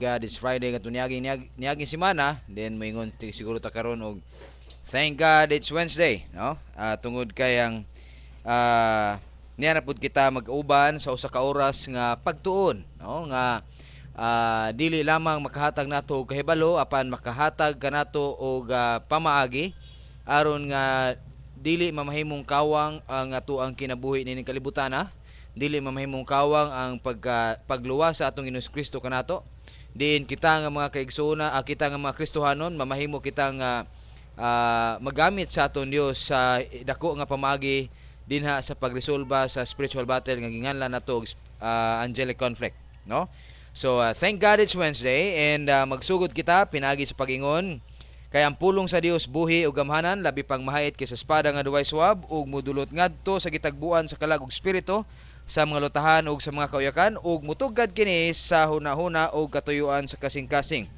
God it's Friday nga niaging semana, then moingon siguro ta karon og thank God it's Wednesday, no? Tungod kay ang niya na pud kita mag-uban sa usa ka oras nga pagtuon, no? Nga dili lamang makahatag nato og kahibalo apan makahatag kanato og pamaagi aron nga dili mamahimong kawang ang ato ang kinabuhi nining kalibutan, dili mamahimong kawang ang pagluwas sa atong Ginoong Kristo kanato. Diin kita nga mga kaigsoona, kita nga mga Kristohanon mamahimo kita nga magamit sa aton Dios sa dako nga pamaagi dinha sa pagresolba sa spiritual battle nga ginganlan nato angelic conflict, no? So thank God it's Wednesday, and magsugod kita pinagi sa pag-ingon kay ang pulong sa Dios buhi ug gamhanan, labi pang mahait kaysa espada nga duway suwab ug mudulot ngadto sa gitagbuan sa kalag ug espiritu, sa mga lutahan ug sa mga kauyakan, ug mutugad kini sa hunahuna ug katuyuan sa kasing-kasing.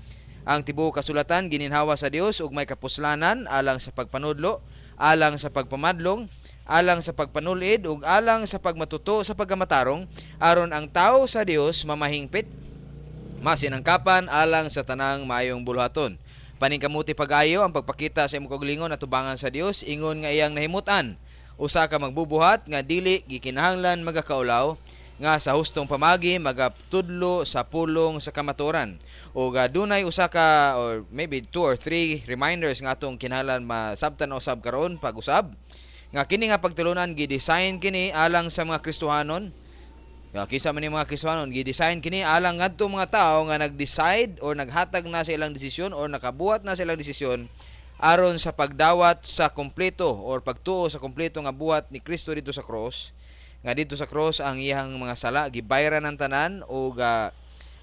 Ang tibuok kasulatan gininhawa sa Dios ug may kapuslanan alang sa pagpanudlo, alang sa pagpamadlong, alang sa pagpanulid ug alang sa pagmatuto sa pagkamatarong, aron ang tawo sa Dios mamahingpit masinangkapan alang sa tanang maayong buluhaton. Paningkamuti pag-ayo ang pagpakita sa imong kaugalingon at tubangan sa Dios, ingon nga iyang nahimutan usa ka magbubuhat nga dili gikinahanglan magakaulaw, nga sa hustong pamagi magatudlo sa pulong sa kamaturan, o dunay usa ka or maybe 2 or 3 reminders nga atong kinahanglan masabtan o usab karon pag-usab, nga kini nga pagtulunan gi-design kini alang sa mga Kristohanon. Kisa man ni mga Kristohanon, gi-design kini alang ngadto mga tao nga nag-decide or naghatag na sa ilang desisyon or nakabuhat na sa ilang desisyon aron sa pagdawat sa kompleto or pagtuo sa kompleto nga buhat ni Kristo dito sa cross. Nga dito sa cross ang iyang mga sala gibayran ng tanan, o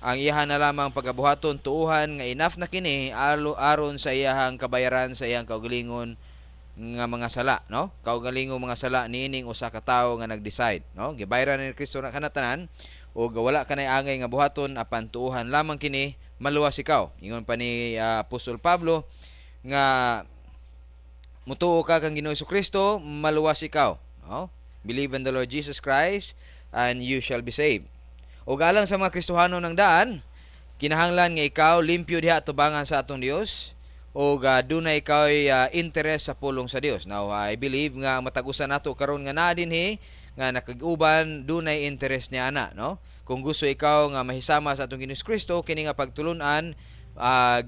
ang iyang na lamang pagabuhaton tuuhan nga enough na kini aron sa iyang kabayaran sa iyang kaugalingon nga mga sala, no? Kaugalingong mga sala niining usa ka tawo nga nag-decide, no? Gibayran ni Kristo na kanatanan, o wala kanay angay nga buhaton apan tuuhan lamang kini maluwas ikaw. Ingon pa ni Apostol Pablo nga mutuo ka kang Ginoong Kristo, maluwas ikaw, no? Believe in the Lord Jesus Christ and you shall be saved. O galang sa mga Kristohanon ng daan, kinahanglan nga ikaw limpyo diha tubangan sa atong Dios, o dunay ikaw interest sa pulong sa Dios. Now I believe nga matagusan nato karon nga naa dinhi nga nakag-uban dunay interest niya ana, no? Kung gusto ikaw nga mahisama sa atong Ginoong Kristo, kini nga pagtulunan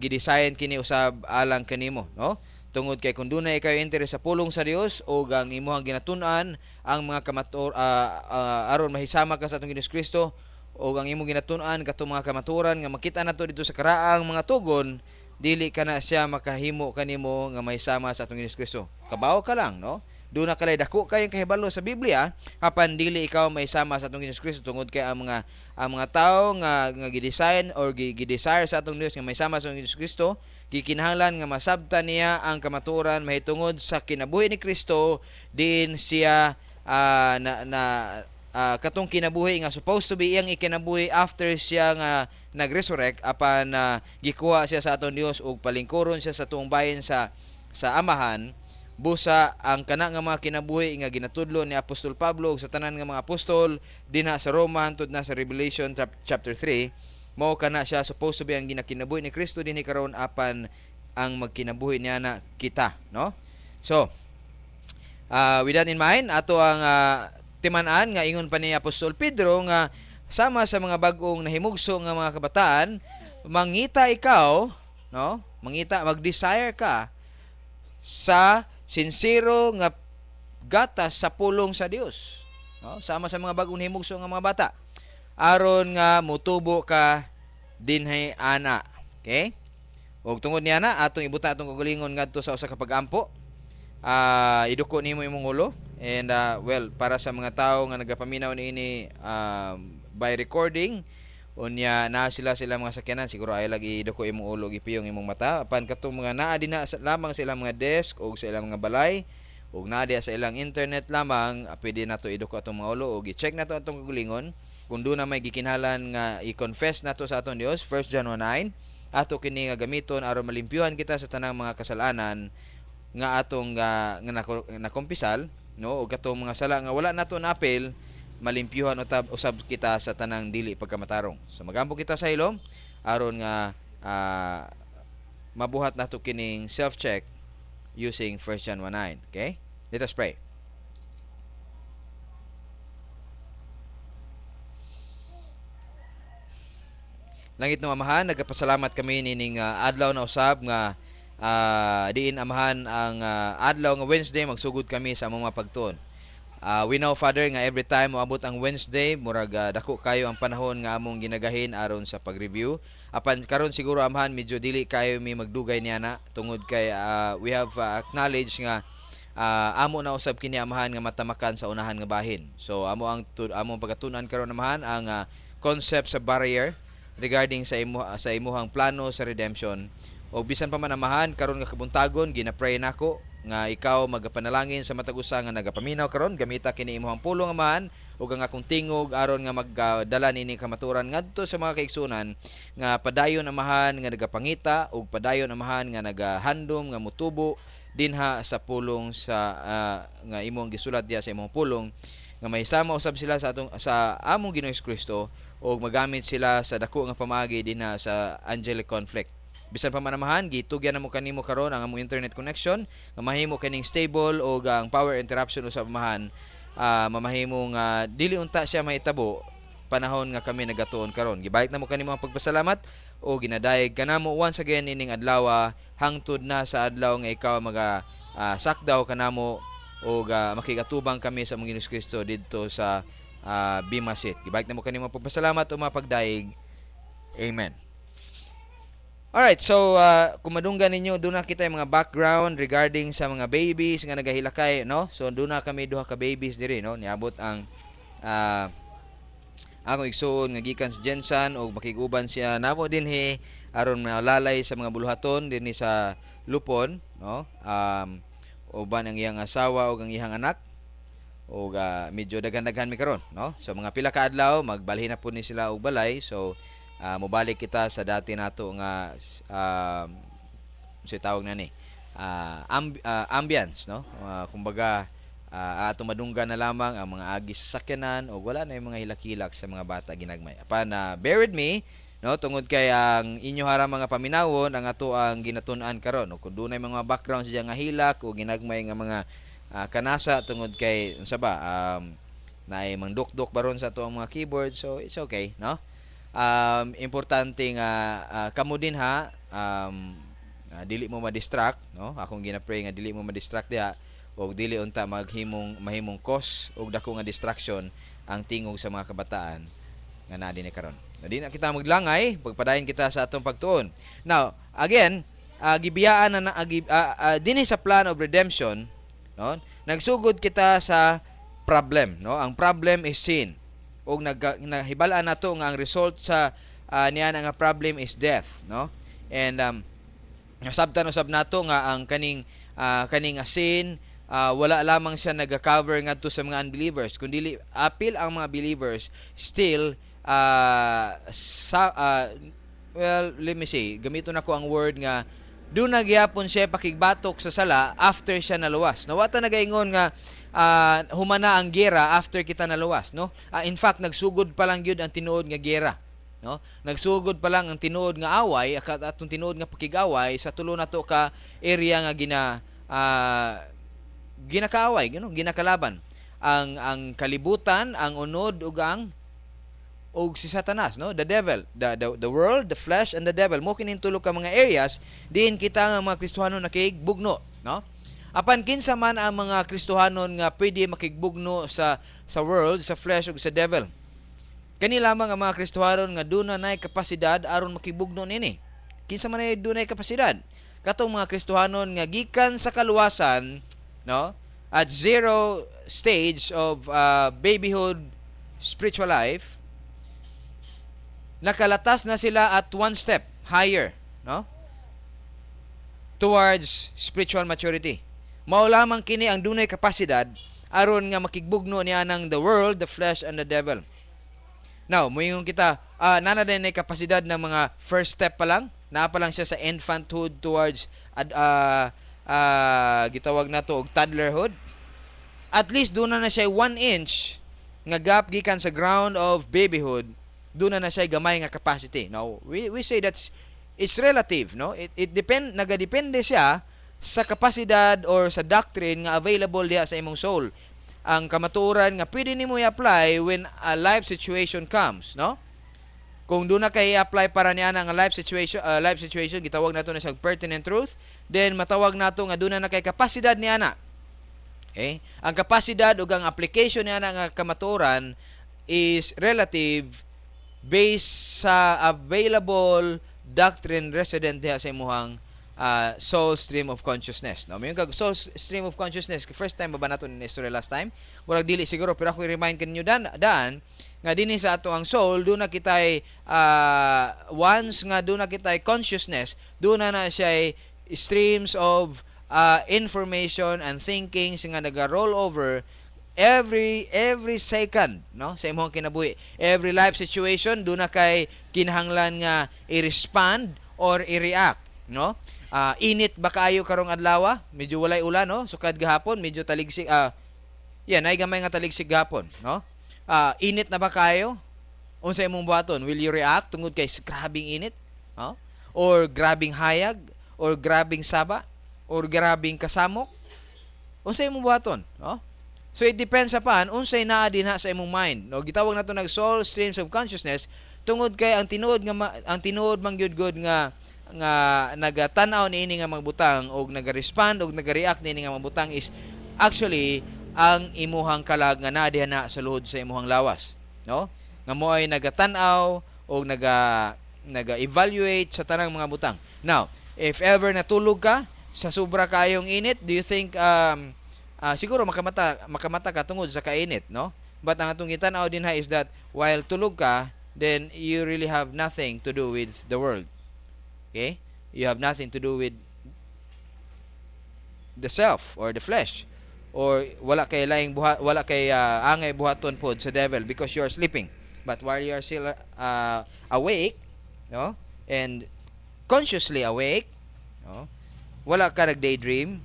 gidesign kini usab alang kanimo, no? Tungod kay kung dunay ikaw interest sa pulong sa Dios o ang imong ginatun-an ang mga aron mahisama ka sa atong Ginoong Kristo, o ang imong ginatun-an katong mga kamaturan nga makita nato dito sa karaang mga tugon, dili ka na siya makahimo kanimo nga mahisama sa atong Ginoong Kristo. Kabaw ka lang, no? Doon na kalay dako kayong kahibalo sa Biblia apan dili ikaw mahisama sa atong Ginoong Kristo, tungod kay ang mga tao nga gi-design or gi-desire sa atong Dios nga mahisama sa atong Ginoong Kristo, gikinahanglan nga masabtan niya ang kamaturan mahitungod sa kinabuhi ni Kristo, din siya katong kinabuhi nga supposed to be iyang ikinabuhi after siya nga nag-resurrect apan gikuha siya sa aton Dios ug palingkuron siya sa tuong bahin sa amahan. Busa ang kana nga mga kinabuhi nga ginatudlo ni Apostol Pablo ug sa tanan nga mga apostol dinha sa Roma hangtod na sa Revelation chapter 3, mao kana siya supposed to be ang ginakinabuhi ni Kristo dinhi karon apan ang magkinabuhi niya na kita, no? So with that in mind, ato ang timan-an nga ingon pa ni Apostol Pedro nga sama sa mga bag-ong nahimugso nga mga kabataan, mangita ikaw, no? Mangita, mag-desire ka sa sincero nga gatas sa pulong sa Dios, no? Sama sa mga bag-ong nahimugso nga mga bata, aron nga mutubo ka dinhi ana. Okay? Ug tungod niya na atong ibuta atong kagalingon ngadto sa usa ka pag-ampo. Iduko nimo imong ulo, and well, para sa mga tao nga nagapaminaw niini by recording, unya na sila mga sakyanan, siguro ay lagi iduko imong ulo, gipiyong imong mata apan katong mga naa dinha lamang sa ilang mga desk o sa ilang mga balay ug naa diha sa ilang internet lamang, pwede nato iduko atong mga ulo ug i-check nato atong kagalingon kung doon na may gikinahanglan nga i-confess nato sa atong Dios. 1 John 1:9, ato kini nga gamiton aron malimpyuhan kita sa tanang mga kasalanan nga atong nga nakumpisal, no? O katong mga sala nga wala nato napil, malimpyuhan usab kita sa tanang dili pagkamatarong. So magampo kita sa ilong aron nga mabuhat nato kining self-check using 1 John 1:9. Okay? Let us pray. Langit no Amahan, nagapasalamat kami nining adlaw na usab nga diin amahan ang adlaw nga Wednesday magsugod kami sa among mga pagtuon. We know, Father, nga every time moabot ang Wednesday, murag dako kayo ang panahon nga among ginagahin aron sa pag-review. Apan karon siguro amahan medyo dili kayo mi magdugay niya na tungod kay we have acknowledged nga amo na usab kini amahan nga matamakan sa unahan nga bahin. So among pagatunan karon amahan ang concept sa barrier regarding sa imuhang plano sa redemption. O bisan pa man amahan karon nga kabuntagon ginapray nako nga ikaw magapanalangin sa matag usa nga nagapaminaw karon gamita kini imong pulong amahan ug ang akong tingog aron nga magdala nini kamaturan ngadto sa mga kaigsunan nga padayon amahan nga nagapangita ug padayon amahan nga nagahandom nga mutubo dinha sa pulong nga imong gisulat diha sa imong pulong nga mahisama usab sila sa among Ginoong Kristo o magamit sila sa dako nga pamaagi dinha sa angelic conflict. Bisan pa man amahan gitugyan namo kanimo karon ang among internet connection nga mahimo kaning stable o ang power interruption usab amahan mamahimo nga dili unta siya mahitabo panahon nga kami nagatuon karon. Gibalik namo kanimo ang pagpasalamat o ginadayeg kanamo once again ining adlaw hangtod na sa adlaw nga ikaw sakdaw kanamo o makigatubang kami sa among Ginoong Kristo didto sa Bimasit. Gibalik na mo kanimo pagpasalamat o mapagdaig. Amen. Alright, so kung madunggan ninyo, doon na kita yung mga background regarding sa mga babies nga nagahilakay, no? So doon na kami duha ka babies diri, no? Niabot ang akong igsuon nga gikan sa Jensan o makiguban siya namo dinhi aron malalay sa mga buluhaton dinhi sa Lupon, no? Uban ang iyang asawa o ang iyang anak o medyo daghan-daghan mi karon, no? So mga pila ka adlaw magbalhin na pud ni sila og balay. So mobalik kita sa dati nato nga si tawag na ni ambience, no? Kumbaga ato madunggan na lamang ang mga agi sa sakyanan o wala na yung mga hilak-hilak sa mga bata ginagmay. Apan bear with me, no, tungod kay ang inyo hara mga paminawon ang ato ang ginatun-an karon, no? Kung dunay mga background siya nga hilak o ginagmay nga mga kanasa tungod kay unsa ba naay mangdukdok baron sa ato ang mga keyboard, so it's okay, no? Importante nga kamo din ha dili mo ma-distract, no? Akong ginapray nga dili mo ma-distract diha og dili unta mahimong cause og dako nga distraction ang tingog sa mga kabataan nga naa dinhi karon. Di na kita maglangay, pagpadayon kita sa atong pagtuon. Now, again, gibiyaan na dinhi sa plan of redemption, no? Nagsugod kita sa problem, no? Ang problem is sin. Og nahibal-an nato nga ang result sa niya nga problem is death, no? And nasabtan usab nato nga ang kaning sin wala lamang siya naga-cover ngadto sa mga unbelievers, kundi apil ang mga believers still well, let me see, gamiton ako ang word nga doon nagyapon siya pakigbatok sa sala after siya naluwas. Nawata nagaingon nga humana ang gera after kita naluwas, no? In fact, nagsugod pa lang gyud ang tinuod nga gera, no? Nagsugod pa lang ang tinuod nga away, atong tinuod nga pakigaway sa tulo nato ka area nga ginakaaway, ginakalaban ang kalibutan, ang unod ug si Satanas, no? The devil, the world, the flesh and the devil. Mo kining tulo ka mga areas diin kita nga mga Kristohanon nakigbugno, no? Apan kinsa man ang mga Kristohanon nga pwede makigbugno sa world, sa flesh ug sa devil. Kani lamang ang mga Kristohanon nga duna nay kapasidad aron makibugno nini. Kinsa man ay dunay kapasidad? Katong mga Kristohanon nga gikan sa kaluwasan, no? At zero stage of babyhood spiritual life, nakalatas na sila at one step higher, no? Towards spiritual maturity. Mao lamang kini ang dunay kapasidad aron nga makigbugno niya ng the world, the flesh and the devil. Now, moingon kita, nana din ay kapasidad ng mga first step pa lang, naa pa lang siya sa infanthood towards gitawag nato og toddlerhood. At least doon na siya 1 inch nga gap gikan sa ground of babyhood doon na siya gamay nga capacity. Now, we say that's it's relative, no? Nagadepende siya sa kapasidad or sa doctrine nga available diha sa imong soul. Ang kamatuoran nga pwede nimo i-apply when a life situation comes, no? Kung doon na kay apply para niya nga life situation, gitawag nato na siyang pertinent truth, then matawag nato nga doon na kay kapasidad niya na. Okay? Ang kapasidad ug ang application niya nga kamatuoran is relative based sa available doctrine resident diha sa imuhang soul stream of consciousness. No, may kag soul stream of consciousness first time ba nato ni story last time? Wala dili siguro pero ako i-remind kanyo daan nga dinhi sa ato ang soul do na kitay once nga do na kitay consciousness, do na siya streams of information and thinking nga naga-roll over every second, no, sa imong kinabuhi. Every life situation do na kay kinahanglan nga i-respond or i-react, no? Init ba kaayo karong adlaw? Medyo walay ulan, no? Sukad gahapon medyo taligsik nay gamay nga taligsik gahapon, no? Init na ba kayo? Unsa imong buhaton? Will you react tungod kay grabing init? No? Or grabing hayag? Or grabing saba? Or grabing kasamok? Unsa imong buhaton? No? So it depends upon unsay naa dinha sa imong mind. No, gitawag nato nag soul streams of consciousness tungod kay ang tinuod man gyud god nga nagatan-aw niini nga mga butang og naga-respond og naga-react niini nga mga butang is actually ang imuhang kalag nga naa diha na sa luhod sa imuhang lawas, no? Nga mo ay nagatan-aw o naga-evaluate sa tanang mga butang. Now, if ever natulog ka sa sobra kayong init, do you think siguro makamata ka tungod sa kainit, no? But ang atong gitan-aw dinha is that while tulog ka, then you really have nothing to do with the world. Okay? You have nothing to do with the self or the flesh. Or wala kay angay buhaton pod sa devil because you are sleeping. But while you are still awake, no, and consciously awake, no, wala ka nag-daydream,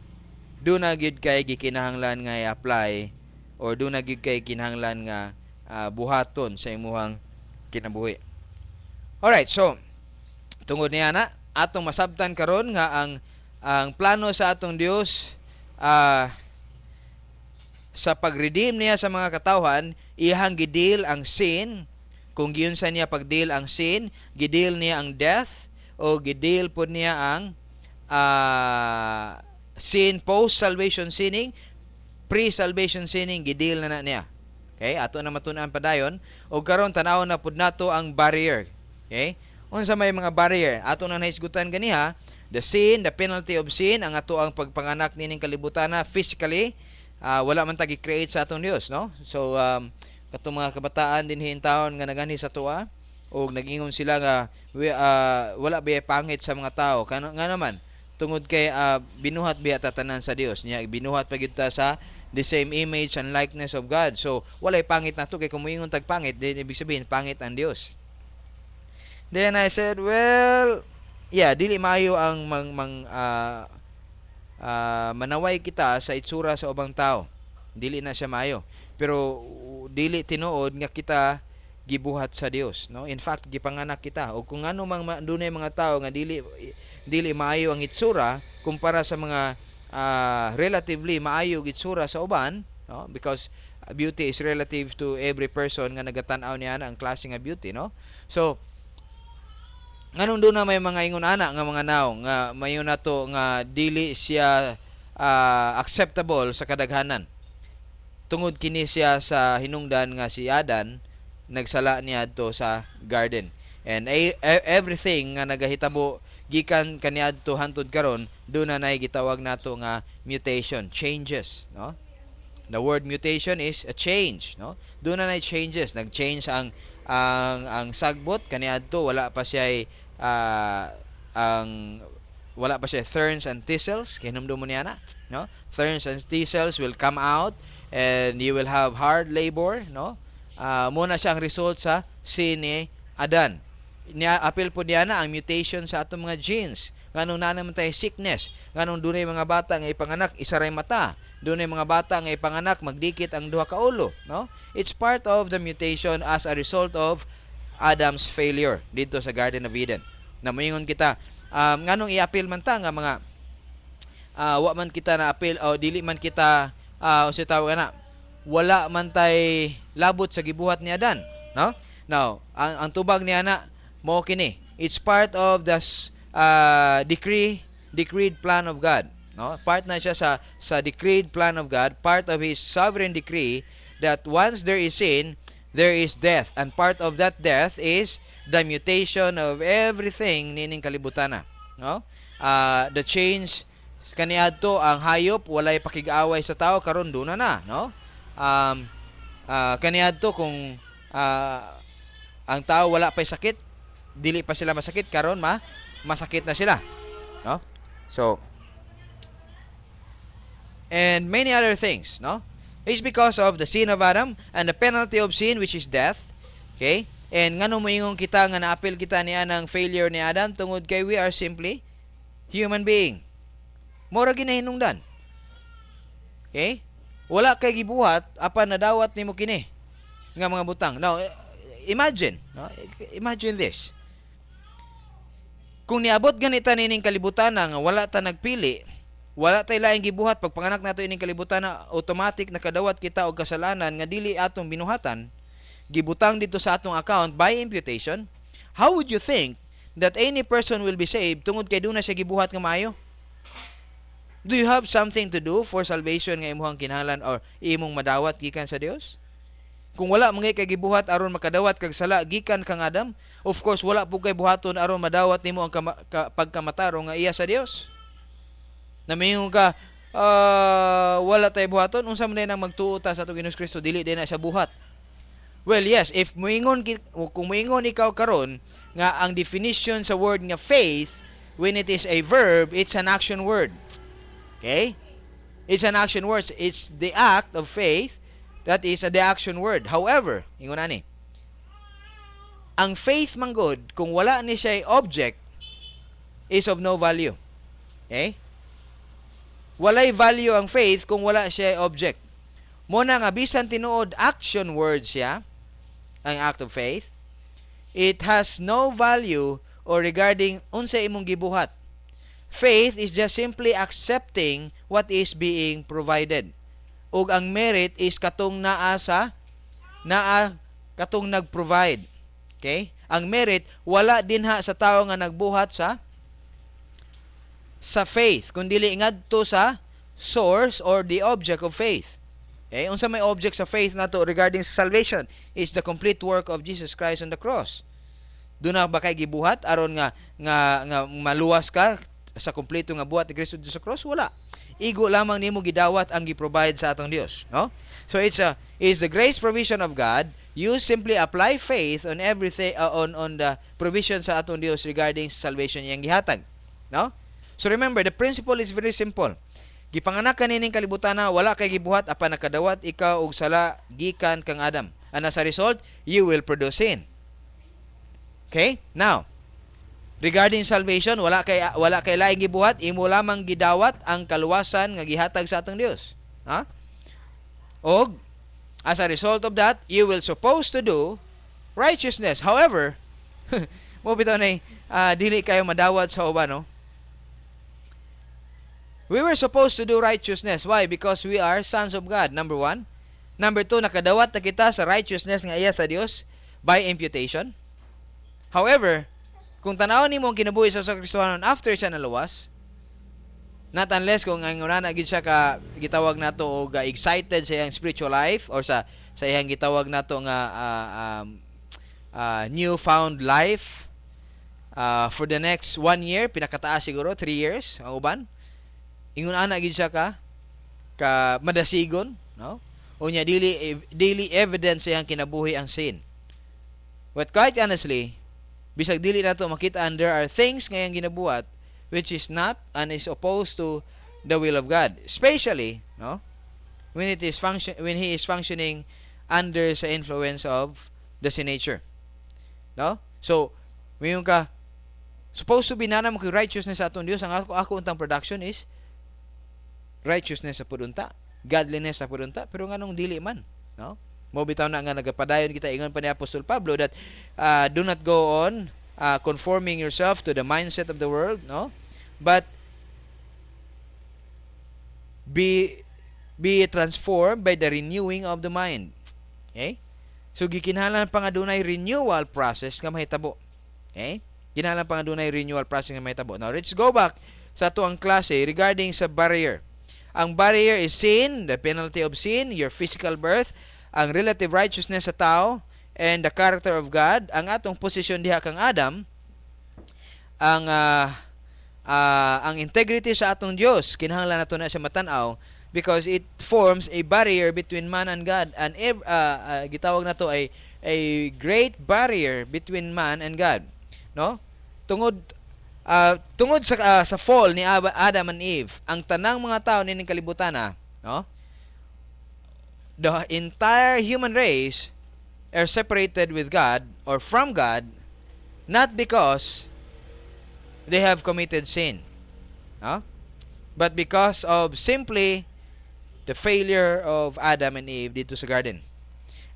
do na gyud kay gikinahanglan nga i-apply or do na gyud kay kinahanglan nga buhaton sa imuhang kinabuhi. Alright, so tungod niya na atong masabtan karon nga ang plano sa atong Dios sa pag-redeem niya sa mga katawhan, iyang gidil ang sin. Kung giyon sa niya pagdeal ang sin, gidil niya ang death o gidil po niya ang sin post-salvation sinning, pre-salvation sinning, gidil na niya. Okay? Ato na matun-an pa dayon. O karon tanaw na pud nato ang barrier. Okay? Unsa may mga barrier? Ato na nahisgutan ganiha, the sin, the penalty of sin, ang ato ang pagpanganak nining kalibutan na physically, wala man tagi create sa atong Dios, no? So katong mga kabataan din hintawon nga nagani sa tuwa o nagingon sila nga wala biya pangit sa mga tao nga naman tungod kay binuhat biya tatanan sa Dios niya, binuhat pa gyud ta sa the same image and likeness of God. So walay pangit nato kay kung moingon tag pangit, then ibig sabihin pangit ang Dios. Then I said, well, yeah, dili maayo ang manaway kita sa itsura sa ubang tao. Dili na siya maayo. Pero dili tinuod nga kita gibuhat sa Dios, no? In fact, gipanganak kita. O kung ano mang dunay mga tao nga dili maayo ang itsura kumpara sa mga relatively maayo itsura sa uban, no? Because beauty is relative to every person nga nagatan-aw niya ang klase nga beauty, no? So nganong doon na may mga ingon ana nga mga naw nga mayon nato nga dili siya acceptable sa kadaghanan tungod kini siya sa hinungdan nga si Adan nagsala niya adto sa garden, and everything nga nagahitabo gikan kaniadto hantud karon doon na nay gitawag nato nga mutation, changes, no? The word mutation is a change, no? Doon na nay changes, nag-change ang sagbot kaniadto wala pa siya wala pa siya thorns and thistles, kinumdum mo niya na, no? Thorns and thistles will come out and you will have hard labor, no? Muna siya ang result sa sin ni Adan. Apil po niya na ang mutation sa atong mga genes. Nganong na naman tayo sickness, nganong dunay mga bata nga ipanganak isaray mata, dunay mga bata nga ipanganak magdikit ang duha ka ulo, no? It's part of the mutation as a result of Adam's failure dito sa Garden of Eden. Na moingon kita, nganong i-appeal man ta nga mga wa man kita na appeal o dili man kita unsa tawag na, wala man tay labot sa gibuhat ni Adan, no? Now, ang tubag niya na mo kini, it's part of the decreed plan of God, no? Part na siya sa decreed plan of God, part of his sovereign decree that once there is sin, there is death, and part of that death is the mutation of everything nining kalibutan na, no? The change kaniadto ang hayop walay pakig-away sa tao karon do na, no? Kaniadto kung ang tao wala pay sakit, dili pa sila masakit, karon masakit na sila, no? So, and many other things, no? It's because of the sin of Adam and the penalty of sin, which is death. Okay? And ngano moingon kita nga naapil kita niya ng failure ni Adam tungod kay we are simply human being. Mora ginahinungdan. Okay? Wala kay gibuhat apan nadawat nimo kini nga mga butang. Now, imagine, no? Imagine this. Kung niabot ganita nining kalibutan nga wala ta nagpili, wala tay laing gibuhat pagpanganak nato ining kalibutan na automatic nakadawat kita og kasalanan nga dili atong binuhatan, gibutang dito sa atong account by imputation. How would you think that any person will be saved tungod kay dunay siya gibuhat nga maayo? Do you have something to do for salvation nga imong kinahanglan or imong madawat gikan sa Dios? Kung wala mga kay gibuhat aron makadawat kag sala gikan kang Adam, of course wala pug kay buhaton aron madawat nimo ang pagkamataro nga iya sa Dios. Namingon ka, wala tay buhaton, unsa man nang magtuo ta sa atong Ginoong Kristo, dili din na siya buhat. Well, yes, if kung moingon ikaw karon nga ang definition sa word nga faith, when it is a verb, it's an action word. Okay? It's an action word. It's the act of faith that is the action word. However, ingon ani, ang faith man god kung wala ni siya object is of no value. Okay? Walay value ang faith kung wala siya object. Muna nga bisan tinuod action word siya, ang act of faith, it has no value or regarding unsa imong gibuhat. Faith is just simply accepting what is being provided. Ug ang merit is katong naa katong nag-provide. Okay? Ang merit wala dinha sa tawo nga nagbuhat sa faith, kundi ngadto sa source or the object of faith. Okay? Unsa may object sa faith nato regarding sa salvation is the complete work of Jesus Christ on the cross. Doon na ba kay gibuhat aron nga maluwas ka sa kompleto nga buhat ni Kristo sa cross? Wala. Igo lamang nimo gidawat ang gi-provide sa atong Dios, no? So it's the grace provision of God. You simply apply faith on everything on the provision sa atong Dios regarding salvation yang gihatag, no? So remember, the principle is very simple. Gipanganak kanining kalibutan na wala kay gibuhat apan nakadawat ikaw og sala gikan kang Adam. And as a result, you will produce sin. Okay? Now, regarding salvation, wala kay laing gibuhat, imo lamang gidawat ang kaluwasan nga gihatag sa atong Dios. Ha? Og as a result of that, you will supposed to do righteousness. However, mo bitaw nay dili kayo madawat sa uban, no? We were supposed to do righteousness. Why? Because we are sons of God, number 1. Number 2, nakadawat na kita sa righteousness nga iya sa Dios by imputation. However, kung tanawon nimo ang kinabuhi sa Kristohanon after siya naluwas, not unless kung ang una gid siya ka gitawag nato og excited sa iyang spiritual life or sa iyang gitawag nato nga newfound life for the next 1 year, pinakataas siguro 3 years ang uban. Ingon ana gid siya ka madasigon, no? Unya daily evidence sa iyang kinabuhi ang sin. But quite honestly, bisag dili nato makita there are things nga iyang ginabuhat which is not and is opposed to the will of God, especially, no, when he is functioning under sa influence of the sin nature, no? So mayon ka supposed to be nana mo kay righteousness sa atong Dios. Ang ako untang production is righteousness sa pudunta, godliness sa pudunta, pero nganong dili man, no? Mo bitaw na nga nagapadayon kita ingon pa ni Apostol Pablo that do not go on conforming yourself to the mindset of the world, no? But be transformed by the renewing of the mind. Okay? So gikinahanglan pa nga dunay renewal process nga mahitabo. Okay? Kinahanglan pa nga dunay renewal process nga mahitabo. Now, let's go back sa tuang klase regarding sa barrier. Ang barrier is sin, the penalty of sin, your physical birth, ang relative righteousness sa tao, and the character of God. Ang atong posisyon diha kang Adam, ang integrity sa atong Dios kinahanglan nato na siya matan-aw, because it forms a barrier between man and God, and gitawag na to ay a great barrier between man and God, no? Tungod sa fall ni Adam and Eve, ang tanang mga tao nining kalibutan no? The entire human race are separated with God or from God, not because they have committed sin, no? But because of simply the failure of Adam and Eve dito sa garden.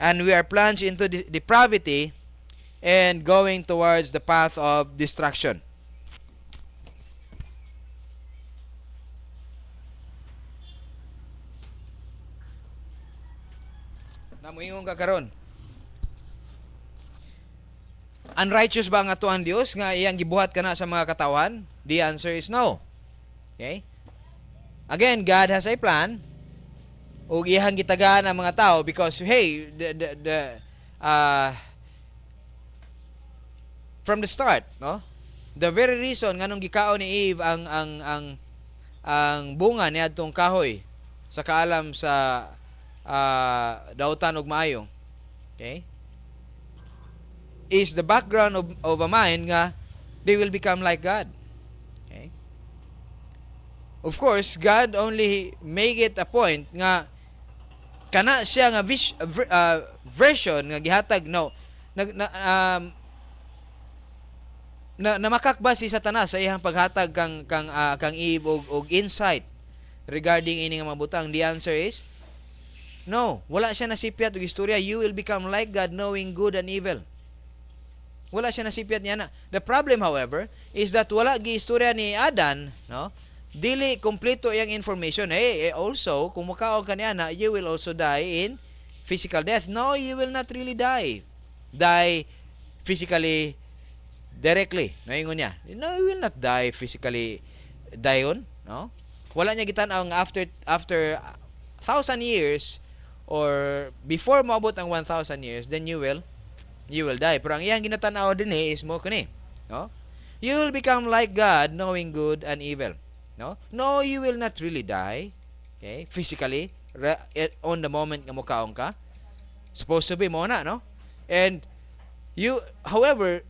And we are plunged into depravity and going towards the path of destruction. Namuingon ka karon. Unrighteous ba nga to ang Dios nga iyang gibuhat kana sa mga katawan? The answer is no. Okay? Again, God has a plan. O iyang gitagaan ang mga tao because hey, from the start, no? The very reason nganong gikaon ni Eve ang bunga niadtong kahoy sa kaalam sa dautan ug maayo, okay, is the background of a mind nga they will become like God. Okay? Of course, God only make it a point nga kana siya nga version nga gihatag na makakba si Satanas sa iyang paghatag kang Eve og insight regarding ini nga mabutang. The answer is no. Wala siya nasipyat og istorya you will become like God knowing good and evil. Wala siya nasipyat niya na. The problem, however, is that wala gi istorya ni Adan, no? Dili kompleto yang information. Also, kung makaog ka niya na, you will also die in physical death. No, you will not really die. Die physically directly. Naingon niya. No, you will not die physically. Dayon, no? Wala niya gitan-aw nga after 1,000 years or before moabot ang 1,000 years, then you will die. Pero ang iyang ginatan-aw din is mo kani, no? You will become like God knowing good and evil. No, you will not really die. Okay? Physically, on the moment nga mukaon ka. Supposed to be mo na, no? And you, however,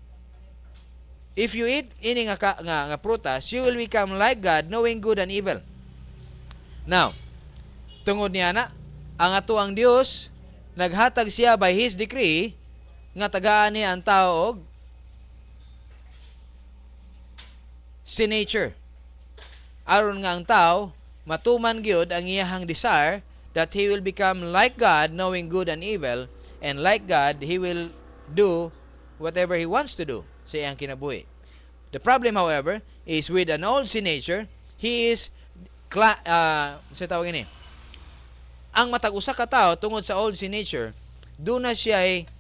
if you eat ini nga prutas, you will become like God knowing good and evil. Now, tungod niya na, ang atuang Dios naghatag siya by His decree nga tagaan niya ang tao og sin nature. Aron nga ang tao matuman gyud ang iyahang desire that he will become like God knowing good and evil, and like God he will do whatever he wants to do sa iyang kinabuhi. The problem, however, is with an old sin nature, he is sa tawag ini, ang matag usa ka tawo tungod sa old sin nature, doon na siya ay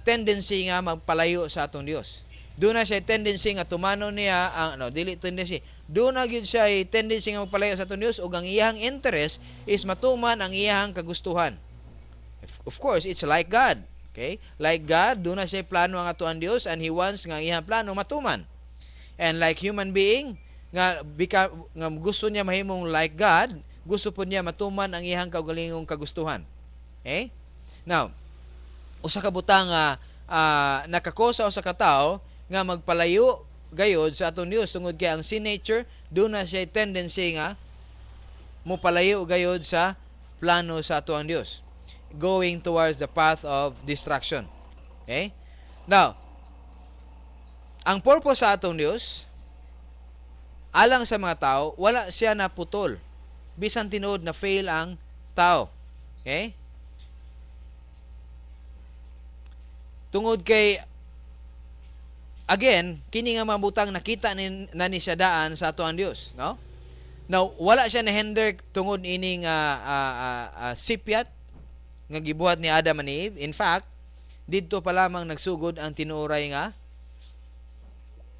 tendency nga magpalayo sa atong Dios. Doon na siya tendency nga tumano niya dili tendency. Doon na gyud siya tendency nga magpalayo sa atong Dios, ug ang iyang interest is matuman ang iyang kagustuhan. Of course, it's like God. Okay? Like God, doon na siya plano ang atuang Dios, and He wants nga iyang plano matuman. And like human being, nga gusto niya mahimong like God, gusto po niya matuman ang iyang kaugalingong kagustuhan. Okay? Now, usa ka butang nakakosa usa ka tawo nga magpalayo gayod sa atong Dios tungod kay ang sin nature doon na siya tendency nga mo palayo gayod sa plano sa atuang Dios, going towards the path of destruction. Okay? Now, ang purpose sa atong Dios alang sa mga tao, wala siya naputol bisan tinuod na fail ang tao. Okay? Tungod kay again, kini nga mga butang nakita na ni siya daan sa ato ang Dios, no? Now, wala siya na hinder tungod ining sipyat nga gibuhat ni Adam and Eve. In fact, didto pa lamang nagsugod ang tinuoray nga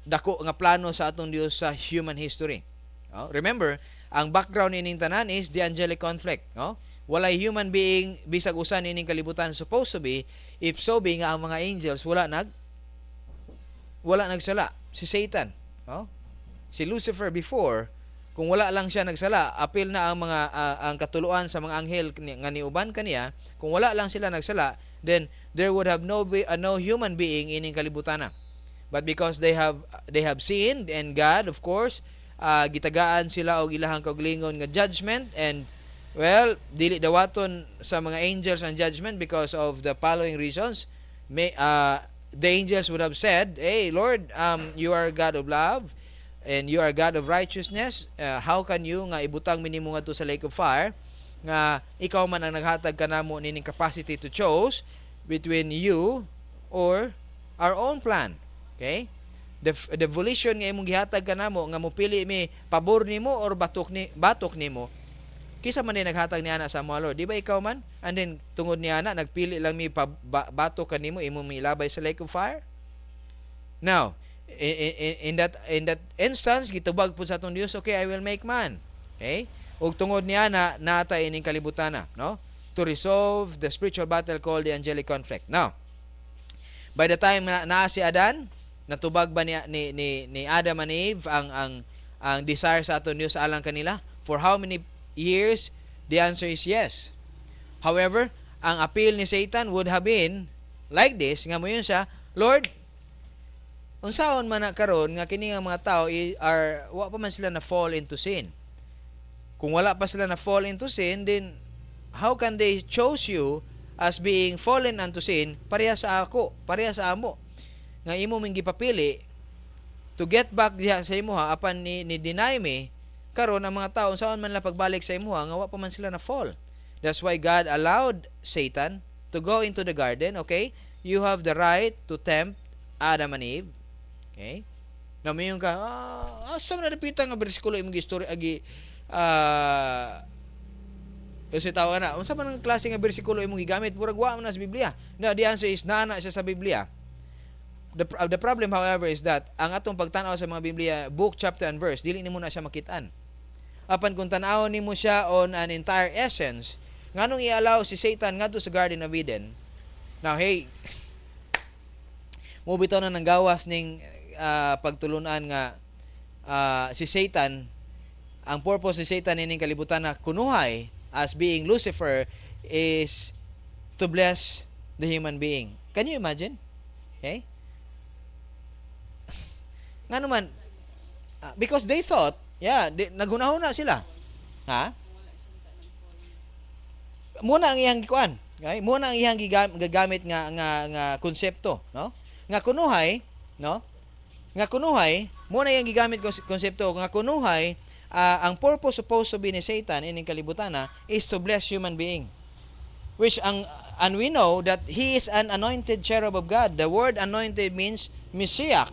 dako nga plano sa atong Dios sa human history. No? Remember, ang background ining tanan is the angelic conflict, no? Walay human being bisag usa ining kalibutan supposed to be, if so be nga ang mga angels wala nagsala. Si Satan, no? Si Lucifer before, kung wala lang siya nagsala, apil na ang mga ang katuluan sa mga anghel nga niuban kaniya. Kung wala lang sila nagsala, then there would have no human being ining kalibutan na. But because they have sinned, and God, of course, gitagaan sila og ilahang kaugalingon nga judgment, and well, dili dawaton sa mga angels ang judgment because of the following reasons. The angels would have said, "Hey Lord, you are God of love and you are God of righteousness. How can you nga ibutang minimo ngadto sa lake of fire nga ikaw man ang naghatag kanamo nining capacity to choose between you or our own plan?" Okay? The volition nga imong gihatag kanamo nga mopili mi pabor nimo or batok nimo. Kisa man din naghatag ni ana sa mga Lord? Di ba ikaw man? And then tungod ni ana nagpili lang mi batok kanimo imong milabay sa lake of fire? Now, in that instance gitubag pud sa atong Dios, okay, I will make man. Okay? Ug tungod ni ana natay ining kalibutan na, no? To resolve the spiritual battle called the angelic conflict. Now, by the time na si Adan, natubag ba ni Adam and Eve ang desire sa aton Dios alang kanila? For how many years? The answer is yes. However, ang appeal ni Satan would have been like this, nga mo yun siya, Lord, unsaon man na karon nga kini nga mga tao wa pa man sila na fall into sin. Kung wala pa sila na fall into sin, then how can they choose you as being fallen unto sin pareha sa ako, pareha sa amo? Nga imo ming gipapili to get back diha sa imuha apan ni deny me karon ang mga tao saan man la pagbalik sa imuha nga wa pa man sila na fall. That's why God allowed Satan to go into the garden. Okay, you have the right to tempt Adam and Eve. Okay, namayon ka asa na napita nga bersikulo imong gistorya agi kasi tawa na unsa man ang klase nga bersikulo imong gigamit murag wa man sa Biblia. No, the answer is nana siya sa Biblia. The problem, however, is that ang atong pagtanaw sa mga Biblia, book, chapter, and verse, dili nimo na siya makitaan. Apan kung tan-awon nimo siya on an entire essence, nganong i-allow si Satan ngadto sa Garden of Eden? Now, hey, mo bitaw na ng gawas ning pagtulunan nga si Satan, ang purpose ni Satan ining kalibutan na kunuhay as being Lucifer is to bless the human being. Can you imagine? Okay? Nga naman, because they thought, nagunahuna sila. Ha? Muna ang iyang gikuan. Okay? Muna ang iyang gagamit nga konsepto, no? Nga kunuhay, no? Nga kunuhay, muna iyang gigamit konsepto nga kunuhay, ang purpose supposed to be ni Satan ining kalibutan is to bless human being. And we know that he is an anointed cherub of God. The word anointed means Messiah,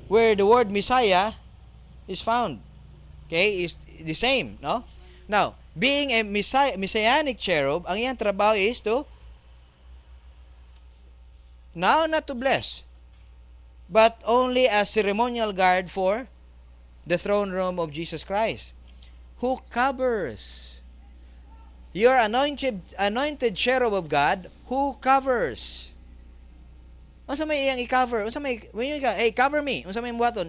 where the word Messiah is found. Okay, is the same, no? Now, being a messianic cherub, ang iyang trabaho is to not to bless, but only as ceremonial guard for the throne room of Jesus Christ, who covers. You're anointed cherub of God who covers. Unsa may iyang i-cover? Unsa may hey, cover me. Unsa may buhaton?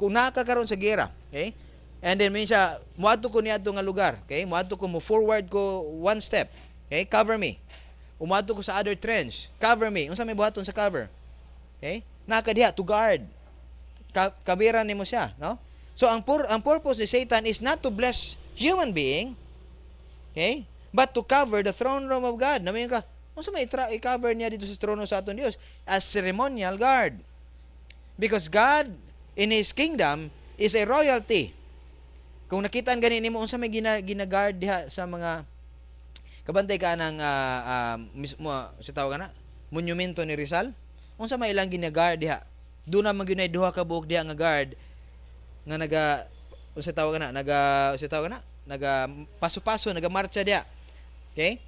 Kung nakakaroon sa gera, okay? And then minsa moadto ko niadto nga lugar, okay? Moadto ko mo forward ko one step. Okay? Cover me. Umadto ko sa other trench. Cover me. Unsa may buhaton sa cover? Okay? Nakadiha to guard. Kabiran nimo siya, no? So ang purpose ni Satan is not to bless human being, okay? But to cover the throne room of God. Namayon ka, unsa may i-cover niya dito sa trono sa aton Dios as ceremonial guard, because God in His kingdom is a royalty. Kung nakita ang ganin nimo unsa may gina-guard diha sa mga kabantay ka ng mismo sa tawag na monumento ni Rizal? Unsa may ilang gina-guard diha? Doon na magyunay duha ka buok diha nga guard nga unsa tawag na? Naga paso-paso, naga marcha diha. Okay?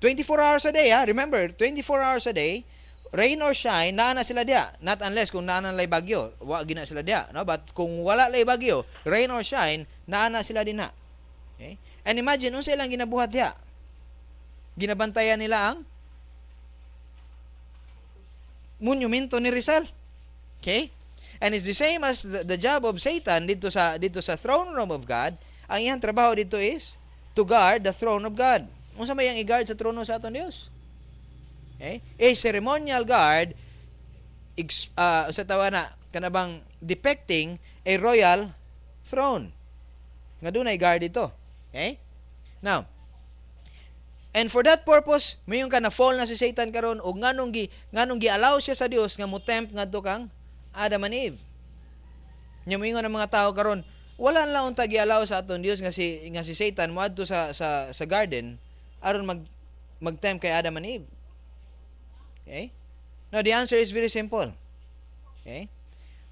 24 hours a day, ha? Remember, 24 hours a day, rain or shine, naa na sila diha. Not unless kung naa na lay bagyo, wa gina sila diha, no? But kung wala lay bagyo, rain or shine, naa na sila dinha. Okay? And imagine unsa ilang ginabuhat diha? Ginabantayan nila ang monumento ni Rizal. Okay? And it's the same as the job of Satan dito sa throne room of God. Ang iyang trabaho dito is to guard the throne of God. Unsa may yang i-guard sa trono sa aton Dios? Okay? A ceremonial guard sa tawa na kanabang depicting a royal throne. Nga dunay guard ito. Okay? Now, and for that purpose, mayon ka na fall na si Satan karon og nganong gi-allow siya sa Dios nga mo-tempt ngadto kang Adam and Eve. Nya moingon ang mga tao karon, wala lang unta gi-allow sa aton Dios nga si Satan moadto sa garden aron mag-tempt kay Adam and Eve. Okay? Now the answer is very simple. Okay?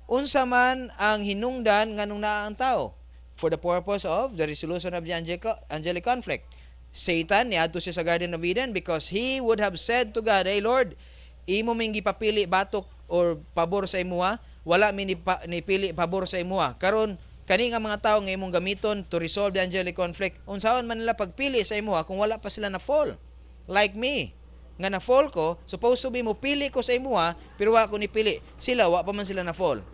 Unsa man ang hinungdan nganong naa ang tao for the purpose of the resolution of the angelic conflict. Satan niadto siya sa Garden of Eden because he would have said to God, "Hey Lord, imo ming gipapili batok or pabor sa imuha, wala mi ni pili pabor sa imuha. Karon kani nga mga tawo nga imong gamiton to resolve the angelic conflict, unsaon man nila pagpili sa imuha kung wala pa sila na fall? Like me, nga na fall ko, supposed to be mo pili ko sa imuha, pero wala ko ni pili. Sila wa pa man sila na fall."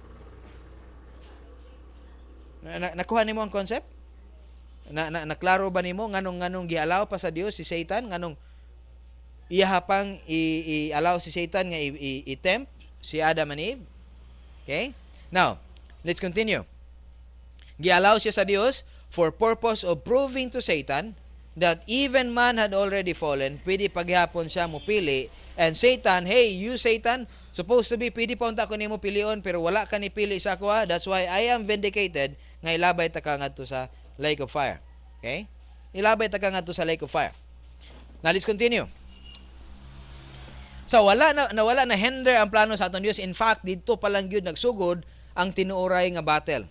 Nakuha nimo ang concept? Naklaro ba nimo nganong gialaw pa sa Dios si Satan, nganong iyahapang i-allow si Satan nga i-tempt si Adam and Eve? Okay? Now, let's continue. Gialaw siya sa Dios for purpose of proving to Satan that even man had already fallen. Pwede paghapon siya mupili. And Satan, hey, you Satan, supposed to be pwede pa unta ko nimo pilion pero wala ka ni pili sa ako. That's why I am vindicated nga ilabay ta ka ngadto sa lake of fire. Okay? Ilabay ta ka ngadto sa lake of fire. Now let's continue. So wala na hinder ang plano sa aton Dios. In fact, dito pa lang gyud nagsugod ang tinuoray nga battle.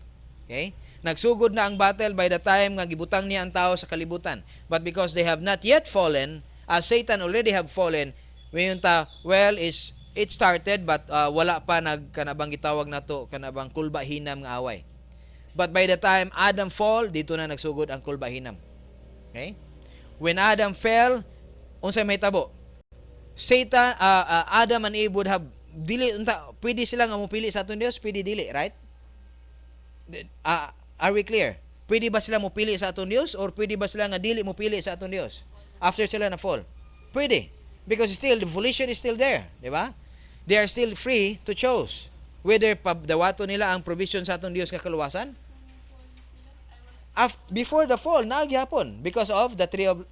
Okay? Nagsugod na ang battle by the time nga gibutang niya ang tao sa kalibutan. But because they have not yet fallen, as Satan already have fallen, mayon ta, well, it started but wala pa kanabang gitawag nato kanabang kulba hinam nga away. But by the time Adam fall, dito na nagsugod ang kulba hinam. Okay? When Adam fell, unsay mahitabo? Satan, Adam and Eve would have dili unta, pwede sila nga mopili sa aton Dios, pwede dili, right? Are we clear? Pwede ba sila mopili sa aton Dios or pwede ba sila nga dili mopili sa aton Dios after sila na fall? Pwede, because still the volition is still there, di ba? They are still free to choose whether dawato nila ang provision sa aton Dios nga kaluwasan. Before the fall, nagyapon because of the tree of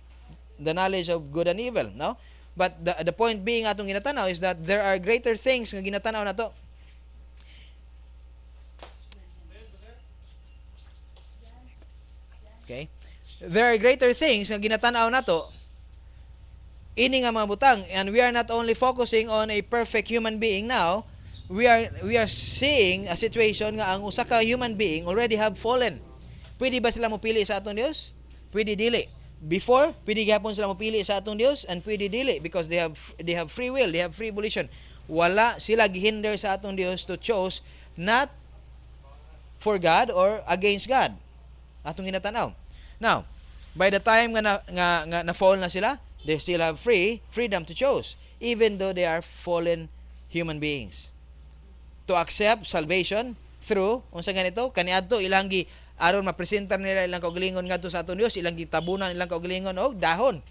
the knowledge of good and evil, no? But the point being atong ginatanaw is that there are greater things nga ginatanaw nato. Okay? There are greater things nga ginatanaw nato ini nga mga butang, and we are not only focusing on a perfect human being now, we are seeing a situation nga ang usa ka human being already have fallen. Pwede ba sila mopili sa atong Dios? Pwede dili. Before, pwede gyapon sila mopili sa atong Dios, and pwede dili because they have free will, they have free volition. Wala sila gihinder sa atong Dios to choose not for God or against God. Atong ginatanaw. Now, by the time nga na fall na sila, they still have freedom to choose, even though they are fallen human beings. To accept salvation through unsa ganito, kaniadto ilang aron mapresentar nila ilang kaugalingon ngadto sa aton Dios, ilang gitabunan ilang kaugalingon og dahon.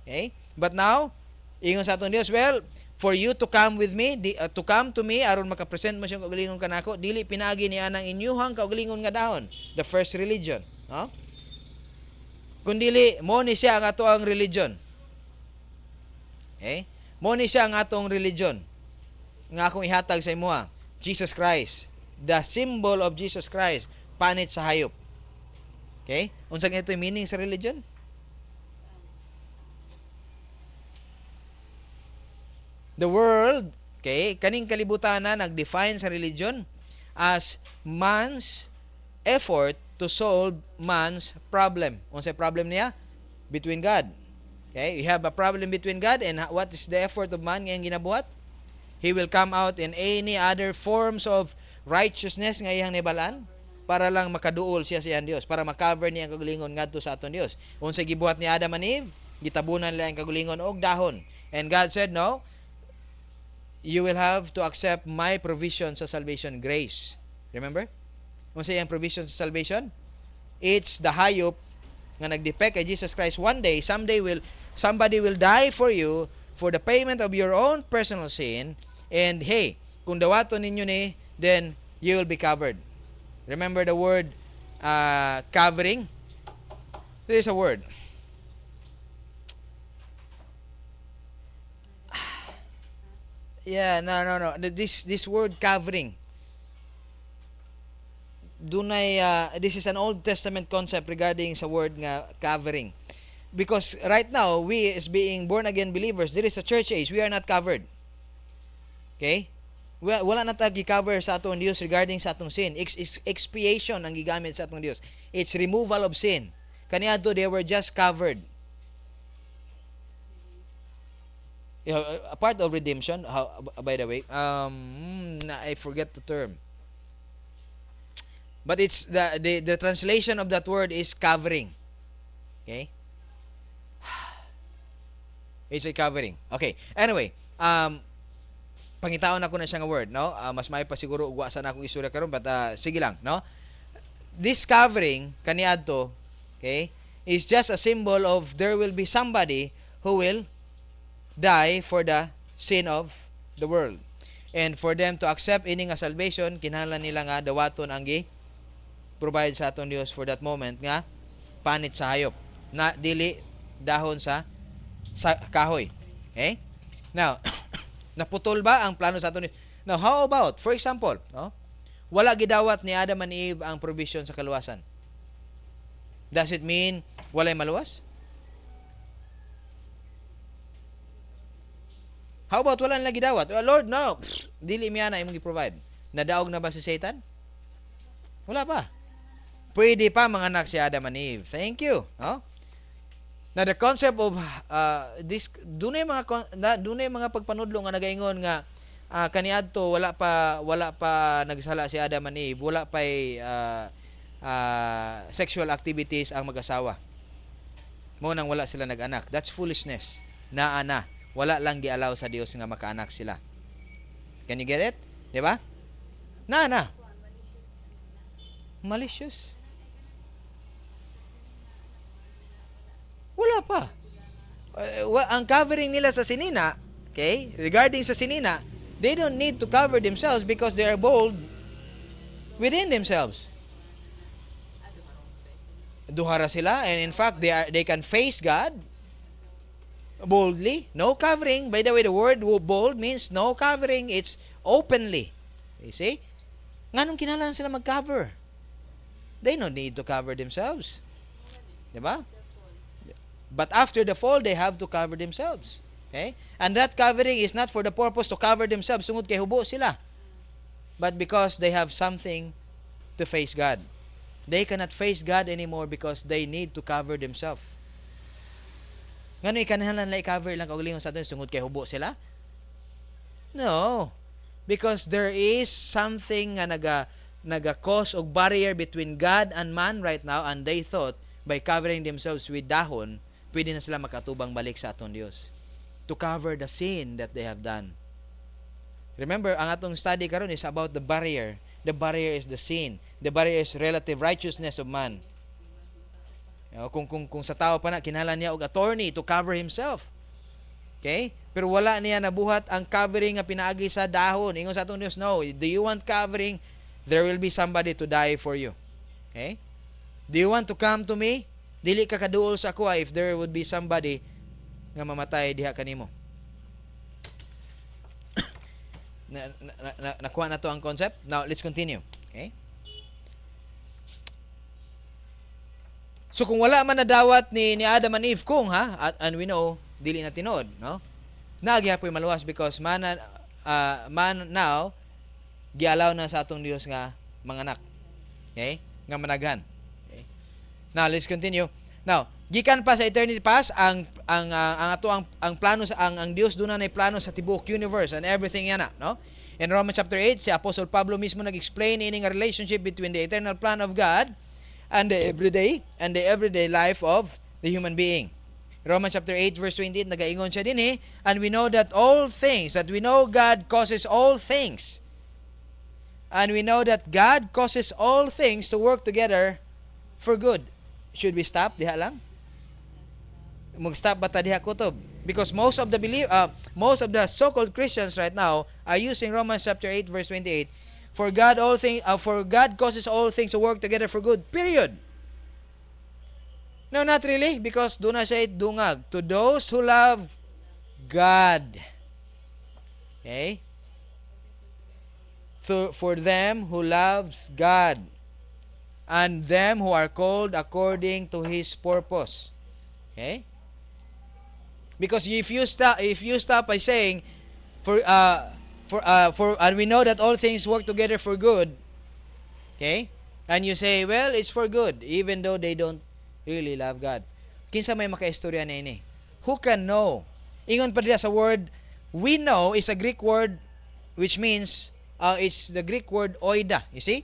Okay? But now, ingon sa aton Dios, well, for you to come with me, to come to me aron makapresent mo siyang kaugalingon kanako, dili pinaagi ni anang inyuhang kaugalingon nga dahon, the first religion, no? Kundili mo ni siya ang ato ang religion. Okay? Mo ni siya ang atong religion nga akong ihatag sa imuha, Jesus Christ, the symbol of Jesus Christ, panit sa hayop. Okay? Unsa ganito yung meaning sa religion? The world, okay, kaning kalibutan na nag-define sa religion as man's effort to solve man's problem. Unsay problem niya? Between God. Okay, you have a problem between God, and what is the effort of man ngayong ginabuhat? He will come out in any other forms of righteousness nga iyang nibalaan para lang makaduol siya sa iyang Dios, para makover niya ang kagulingon ngadto sa aton Dios. Unsay gibuhat ni Adam and Eve, gitabunan nila ang kagulingon og dahon. And God said, no, you will have to accept my provision sa salvation, grace. Remember? Unsay iyang provision sa salvation? It's the hayop nga nagdepek kay Jesus Christ. One day, somebody will die for you for the payment of your own personal sin, and hey, kung dawaton ninyo ni, then you will be covered. Remember the word covering? There is a word. Yeah, no. This word covering. This is an Old Testament concept regarding sa word nga covering. Because right now, we as being born again believers, there is a church age, we are not covered. Okay? Wala na tag gi-cover sa atong Dios regarding sa atong sin. Expiation ang gigamit sa atong Dios. It's removal of sin. Kaniadto, they were just covered. A part of redemption, by the way, I forget the term. But it's the translation of that word is covering. Okay? It's a covering. Okay. Anyway, pangitaon ako na siya nga word, no? Mas may pa siguro ugwa sa akong istorya karon, but sige lang, no? This covering kaniadto, okay, is just a symbol of there will be somebody who will die for the sin of the world. And for them to accept ini nga salvation, kinahanglan nila nga dawaton ang provide sa aton Dios for that moment nga panit sa hayop na dili dahon sa kahoy. Okay? Now, naputol ba ang plano sa aton Dios? Now, how about, for example, no? Wala gidawat ni Adam and Eve ang provision sa kaluwasan. Does it mean walay maluwas? How about wala nila gidawat? Oh, Lord, no. Dili miya na imong gi-provide. Nadaog na ba si Satan? Wala pa. Pwede pa mga anak si Adam and Eve. Thank you. No? Now the concept of this dunay mga pagpanudlo nga nagaingon nga kaniadto wala pa nagsala si Adam and Eve, wala pa sexual activities ang mag-asawa. Mo nang wala sila nag-anak. That's foolishness. Ana. Wala lang gi-allow sa Dios nga makaanak sila. Can you get it? 'Di ba? Na. Malicious. Wala pa. Ang covering nila sa sinina, okay? Regarding sa sinina, they don't need to cover themselves because they are bold within themselves. Duhara sila, and in fact they can face God boldly. No covering. By the way, the word bold means no covering. It's openly. You see? Nganong kinahanglan sila mag-cover? They don't need to cover themselves. Diba? But after the fall, they have to cover themselves. Okay? And that covering is not for the purpose to cover themselves. Sungod kay hubo sila. But because they have something to face God. They cannot face God anymore because they need to cover themselves. Ngano ikanahanglan na i-cover lang kaugalingon sa atin sungod kay hubo sila? No. Because there is something nga naga-cause og barrier between God and man right now, and they thought by covering themselves with dahon, pwede na sila makatubang balik sa aton Dios to cover the sin that they have done. Remember, ang atong study karon is about the barrier. The barrier is the sin. The barrier is relative righteousness of man. Kung sa tao pa na, kinahanglan niya og attorney to cover himself. Okay? Pero wala niya nabuhat ang covering nga pinaagi sa dahon. Ingon sa atong Dios, no. Do you want covering? There will be somebody to die for you. Okay? Do you want to come to me? Dili ka kaduol sa ako if there would be somebody nga mamatay diha kanimo. Nakuha na to ang concept. Now, let's continue. Okay? So, kung wala man nadawat ni Adam and Eve, and we know, dili na tinod, no? nagyapoy maluwas because man now gialaw na sa atong Dios nga manganak. Okay? Nga managhan. Okay? Now, let's continue. Now, gikan pa sa eternity past ang plano sa ang Dios doon na plano sa tibuok universe and everything yana, no? In Romans chapter 8, si Apostle Pablo mismo nag-explain ining relationship between the eternal plan of God and the everyday life of the human being. Romans chapter 8 verse 28 nagaingon siya dinhi, and we know that we know God causes all things. And we know that God causes all things to work together for good. Should we stop diha lang? Mag-stop ba ta diha kutob? Because most of the so-called Christians right now are using Romans chapter 8 verse 28. For God causes all things to work together for good. Period. No, not really, because do na siya dungag. To those who love God. Okay? So, for them who loves God. And them who are called according to His purpose. Okay? Because if you stop by saying, and we know that all things work together for good. Okay? And you say, well, it's for good, even though they don't really love God. Kinsa may makaistorya na ini? Who can know? Ingon pa diya sa word, we know is a Greek word which means, it's the Greek word oida. You see?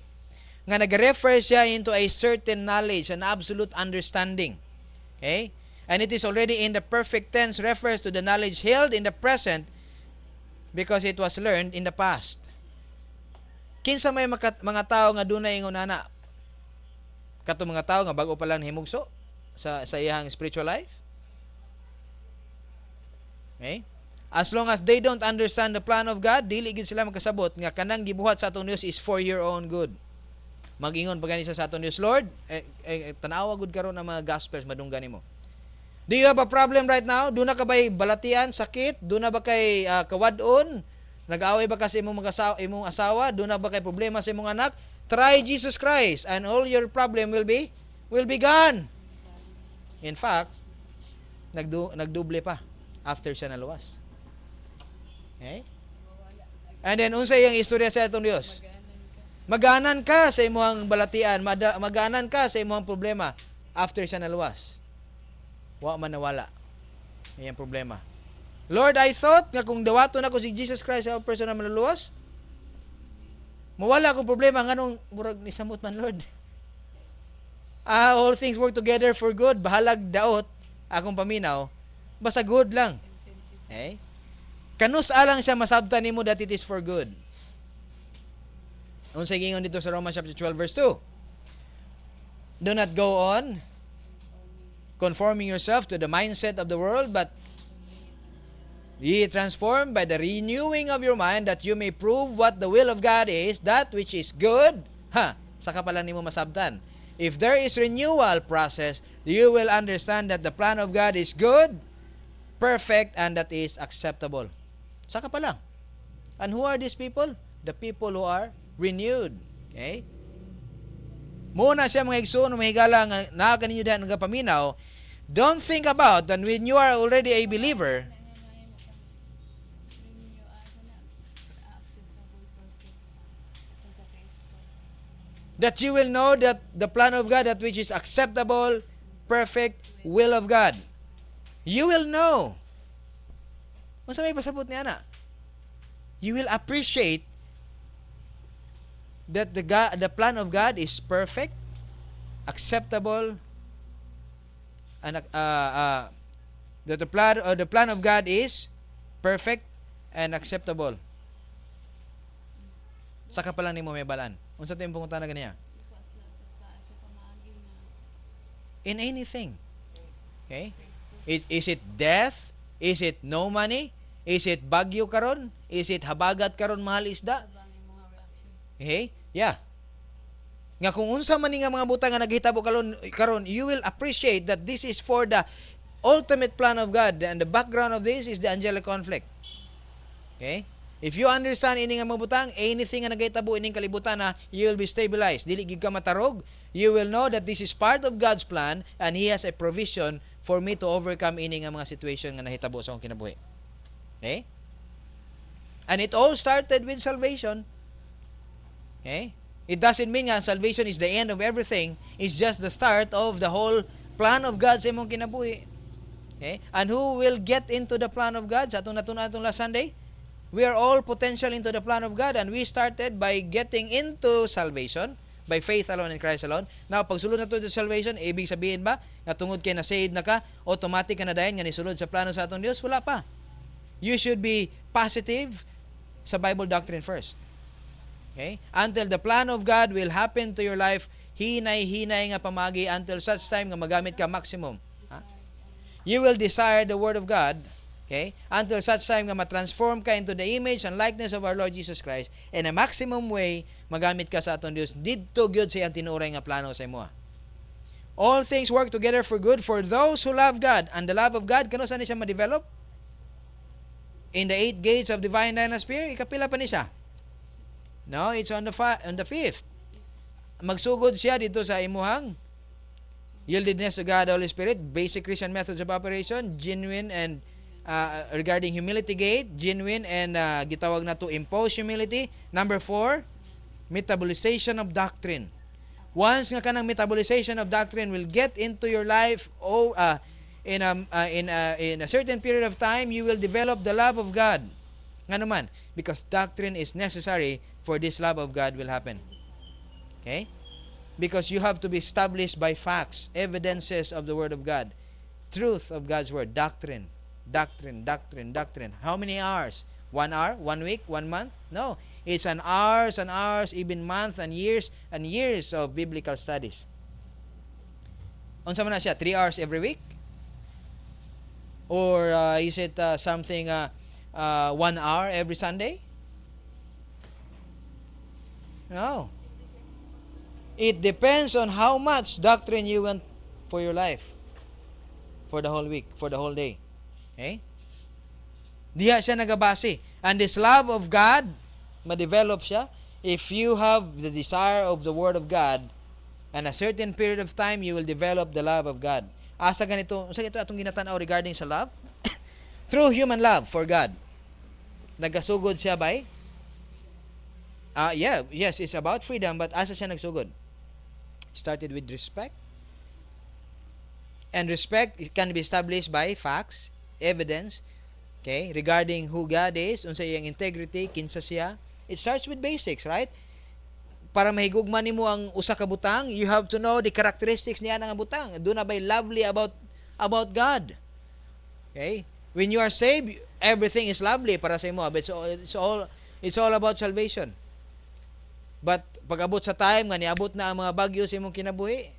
Nga nag-refer siya into a certain knowledge, an absolute understanding. Okay? And it is already in the perfect tense, refers to the knowledge held in the present because it was learned in the past. Kinsa may mga tao nga dunay ingon ana? Kato mga tao nga bago pa lang himugso sa iyang spiritual life. Okay? As long as they don't understand the plan of God, dili gid sila makasabot nga kanang gibuhat sa atong Dios is for your own good. Mag-ingon pa gani sa atong Dios, Lord, tanawa gud karon ang mga gospels madunggan nimo. Do you have a problem right now? Do na ka ba'y balatian, sakit? Do na ba kay kawadon? Nag-away ba ka sa imong asawa? Do na ba kay problema sa imong anak? Try Jesus Christ and all your problem will be gone. In fact, nagduble pa after siya naluwas. Okay? And then unsa iyang istorya sa atong Dios? Maganan ka sa imong balatian, maganan ka sa imong problema after siya naluwas. Wa man nawala. Iyang problema. Lord, I thought nga kung dawaton ako si Jesus Christ sa person na maluluwas, mawala akong problema nganong murag ni samot man, Lord. All things work together for good. Bahalag daot akong paminaw. Basta good lang. Okay? Kanus alang siya masabtan nimo that it is for good. Unsay gingon dito sa Romans chapter 12 verse 2. Do not go on conforming yourself to the mindset of the world, but ye transformed by the renewing of your mind, that you may prove what the will of God is, that which is good. Saka pala nimo masabtan. If there is renewal process, you will understand that the plan of God is good, perfect, and that is acceptable. Saka pa lang. And who are these people? The people who are renewed. Okay? Muna siya mga igsoon, mga higala nga nakakaninyo dahil nga paminaw. Don't think about that when you are already a believer, that you will know that the plan of God, that which is acceptable, perfect will of God. You will know. Kung sa may pasabot niya na, you will appreciate that the plan of God is perfect, acceptable, and that the plan of God is perfect and acceptable. Saka pa lang nimo may balaan. Unsa tayong pungutan na ganiya? In anything. Okay? Is it death? Is it no money? Is it bagyo karon? Is it habagat karon mahal isda? Okay? Yeah. Nga kung unsa man nga mga butang nga naghitabo karon, you will appreciate that this is for the ultimate plan of God, and the background of this is the angelic conflict. Okay? If you understand ini nga mga butang, anything nga nagahitabo ining kalibutan na, you will be stabilized. Dili gid ka matarog. You will know that this is part of God's plan and He has a provision for me to overcome ini nga mga situation nga nahitabo sa akong kinabuhi. Okay? And it all started with salvation. Okay? It doesn't mean nga salvation is the end of everything. It's just the start of the whole plan of God sa imong kinabuhi. Okay? And who will get into the plan of God? Sa atong natunan atong last Sunday, we are all potential into the plan of God, and we started by getting into salvation by faith alone in Christ alone. Now, pag sulod na to sa salvation, ibig sabihin ba nga tungod kay na saved na ka, automatic ka na dayon nga nisulod sa plano sa atong Dios? Wala pa. You should be positive sa Bible doctrine first. Okay? Until the plan of God will happen to your life, hinay-hinay nga pamagi until such time nga magamit ka maximum. You will desire the Word of God, okay, until such time nga matransform ka into the image and likeness of our Lord Jesus Christ, in a maximum way, magamit ka sa atong Dios. Didto gyud sa iyang tinuray nga plano sa imo. All things work together for good for those who love God. And the love of God, kano saan siya ma-develop? In the 8 gates of divine dynasty, ikapila pa ni siya? No, it's on the 5th. Magsugod siya dito sa imuhang yieldedness to God, Holy Spirit, basic Christian methods of operation, genuine and regarding humility gate, genuine and gitawag na to impose humility. Number 4, metabolization of doctrine. Once nga kanang metabolization of doctrine will get into your life, in a certain period of time, you will develop the love of God. Nga naman, because doctrine is necessary for this love of God will happen. Okay? Because you have to be established by facts, evidences of the Word of God, truth of God's Word, doctrine, doctrine, doctrine, doctrine. How many hours? 1 hour? 1 week? 1 month? No. It's an hours and hours, even months and years of biblical studies. Unsa man na siya? 3 hours every week? Or is it something 1 hour every Sunday? No. It depends on how much doctrine you want for your life, for the whole week, for the whole day. Okay? Diha siya nagabase. And this love of God, ma-develop siya if you have the desire of the Word of God, and a certain period of time, you will develop the love of God. Asa ganito, sa ito atong ginatanaw regarding sa love? True human love for God. Nagasugod siya by? Yes, it's about freedom, but asa siya nagsugod? Started with respect. And respect can be established by facts, evidence, okay, regarding who God is, unsa iyang integrity, kinsa siya. It starts with basics, right? Para mahigugman nimo ang usa ka butang, you have to know the characteristics niya nga butang. Do na by lovely about God. Okay? When you are saved, everything is lovely para sa imo. But it's all about salvation. But pag abot sa time nga niabot na ang mga bagyo sa imong kinabuhi,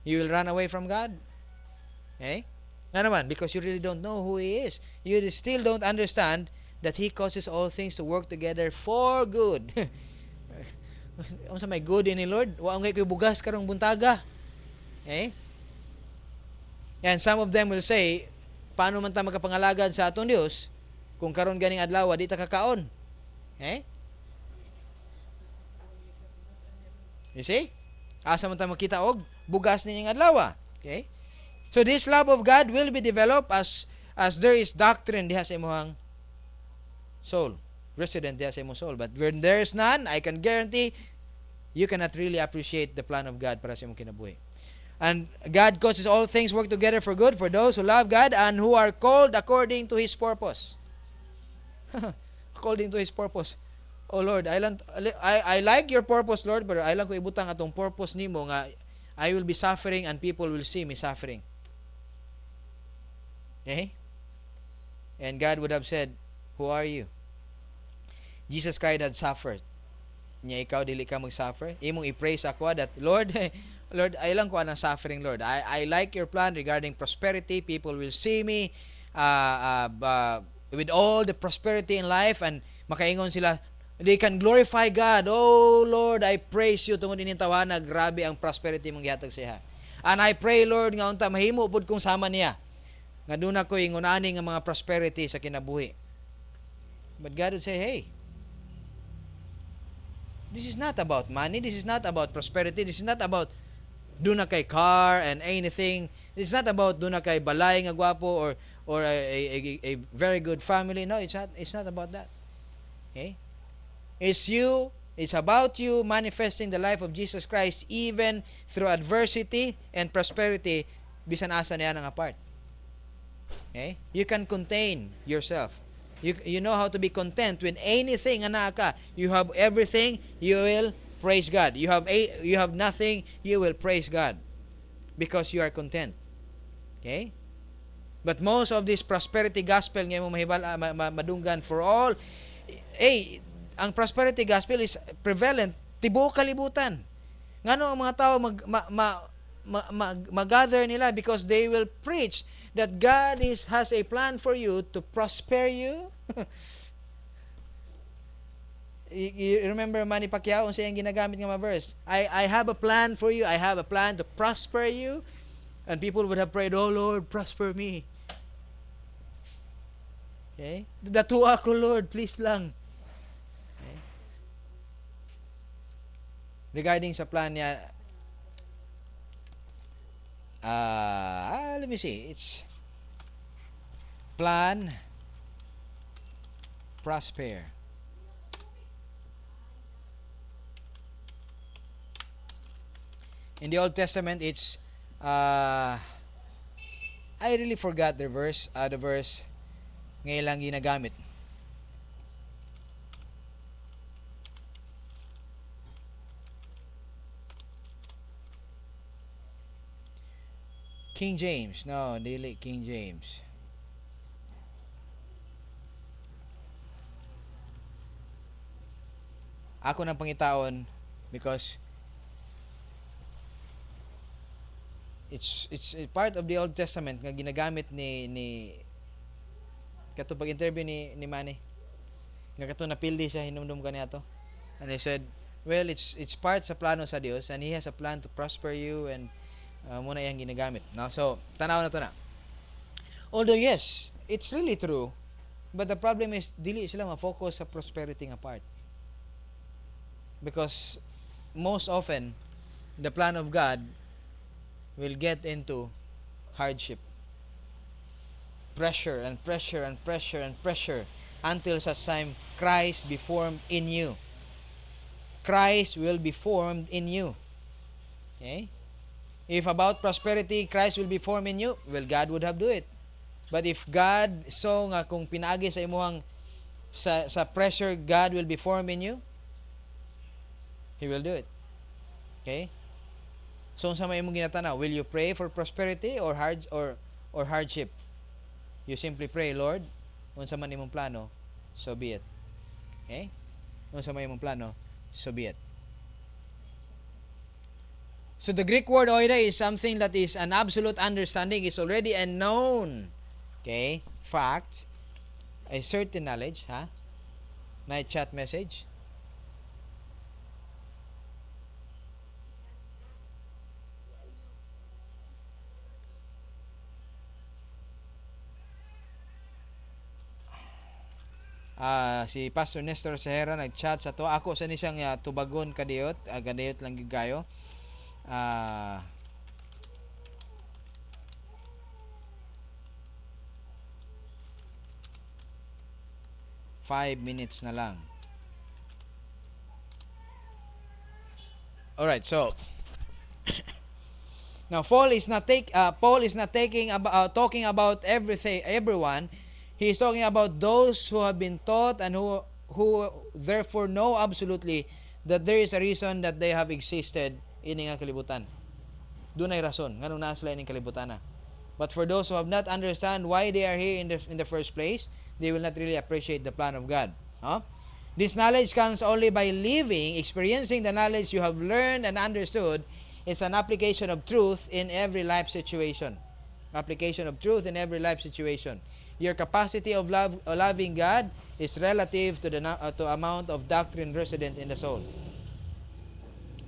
you will run away from God. Okay? Nga naman, because you really don't know who He is. You still don't understand that He causes all things to work together for good. Unsa may good in the Lord? Wa ngay koy bugas karong buntaga. Okay? And some of them will say, paano man ta makapangalagad sa atong Dios kung karon ganing adlaw di ta kakaon? Okay? You see? Asa man ta makita og bugas nining adlaw. Okay? So this love of God will be developed as there is doctrine diha sa imong soul, resident diha sa imong soul. But when there is none, I can guarantee you cannot really appreciate the plan of God para sa imong kinabuhi. And God causes all things work together for good for those who love God and who are called according to His purpose. According to His purpose. Oh Lord, I like your purpose, Lord, but I lang ko ibutang atong purpose nimo nga I will be suffering and people will see me suffering. Okay? And God would have said, who are you? Jesus Christ had suffered. Nya ikaw dili ka mag-suffer. Imong i-pray sa ako that, Lord, Lord, I lang ko anang suffering, Lord. I like your plan regarding prosperity. People will see me with all the prosperity in life and makaingon sila, they can glorify God. Oh Lord, I praise you tungod ining tawana, grabe ang prosperity mong gihatag sa iya. And I pray, Lord, nga unta mahimo pud kong sama niya. Nga doon ako ingunani nga mga prosperity sa kinabuhi. But God would say, hey, this is not about money. This is not about prosperity. This is not about do na kay car and anything. It's not about do na kay balay nga gwapo or a very good family. No, it's not about that. Okay? It's about you manifesting the life of Jesus Christ even through adversity and prosperity bisan asa niya nga part. Okay? You can contain yourself. You know how to be content with anything ana ka. You have everything, you will praise God. You have nothing, you will praise God because you are content. Okay? But most of this prosperity gospel nga mo madunggan for all, ang prosperity gospel is prevalent tibuok kalibutan. Ngano ang mga tao mag-gather nila because they will preach that God has a plan for you to prosper you. You remember Manny Pacquiao sa iyang ginagamit nga mga verse? I have a plan for you. I have a plan to prosper you. And people would have prayed, "Oh Lord, prosper me." Okay? Datuwa ko, Lord, please lang. Okay? Regarding sa plan niya, let me see. It's plan, prosper. In the Old Testament, it's I really forgot the verse. The verse ngayon lang ginagamit. King James. No, dili King James. Ako nang pangitaon because it's a part of the Old Testament nga ginagamit ni kato pag interview ni Manny nga kato napildi siya hinumdum kaniya to, and he said, well, it's part sa plano sa Dios and He has a plan to prosper you, and muna iyang ginagamit, no? So tanaw na to na, although yes, it's really true, but the problem is dili sila ma-focus sa prosperity nga part, because most often the plan of God will get into hardship, pressure and pressure and pressure and pressure until such time Christ be formed in you. Christ will be formed in you. Okay? If about prosperity, Christ will be formed in you, well, God would have do it. But if God so nga kung pinaagi sa imuhang sa pressure, God will be formed in you, He will do it. Okay? So unsa may imong ginatanaw? Will you pray for prosperity or hardship? You simply pray, Lord, unsa man imong plano, so be it. Okay? Unsa man imong plano, so be it. So the Greek word oida is something that is an absolute understanding, is already a known, okay, fact, a certain knowledge, ha? Night chat message. Si Pastor Nestor Sahera nag-chat sa to. Ako sa ni siyang tubagon kadiyot, gadayot lang gyud kayo. 5 minutes na lang. Alright, so now Paul is not talking about everyone. He is talking about those who have been taught and who therefore know absolutely that there is a reason that they have existed in nga kalibutan. Dunay rason nganong naa sila ining kalibutan na. But for those who have not understand why they are here in the first place, they will not really appreciate the plan of God. Huh? This knowledge comes only by living, experiencing the knowledge you have learned and understood. It's an application of truth in every life situation. Application of truth in every life situation. Your capacity of loving God is relative to the amount of doctrine resident in the soul.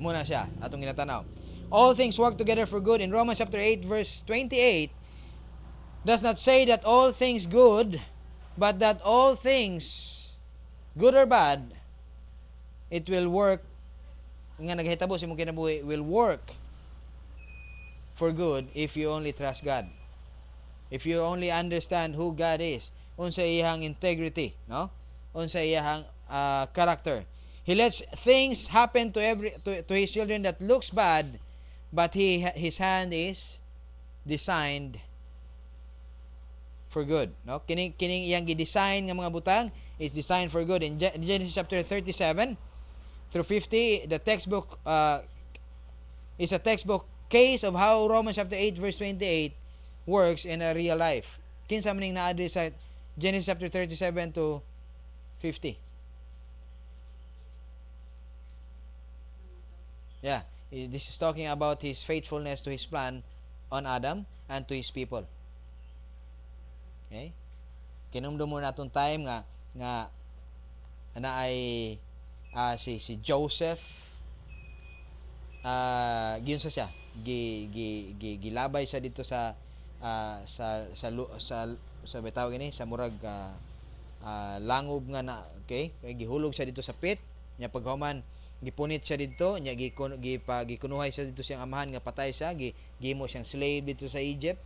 Muna siya, atong ginatanaw. All things work together for good. In Romans chapter 8 verse 28, does not say that all things good, but that all things, good or bad, it will work, nga naghitabo sa imong kinabuhi, will work for good if you only trust God. If you only understand who God is, unsa iyang integrity, no? Unsa iyang character. He lets things happen to his children that looks bad, but his hand is designed for good, no? Kining iyang gi-design nga mga butang is designed for good. In Genesis chapter 37 through 50, the textbook is a textbook case of how Romans chapter 8 verse 28 works in a real life. Kinsa maning naa sa Genesis chapter 37 to 50. Yeah, this is talking about his faithfulness to his plan on Adam and to his people. Okay? Kinumdum mo natong time nga ana ay si Joseph giunsa siya gilabay siya dito sa bitaw gini sa murag langob nga na, okay, kay gihulog siya dito sa pit nya paghuman gipunit siya dito nya gikunuhay siya dito siyang amahan nga patay siya, gihimo siyang slave dito sa Egypt.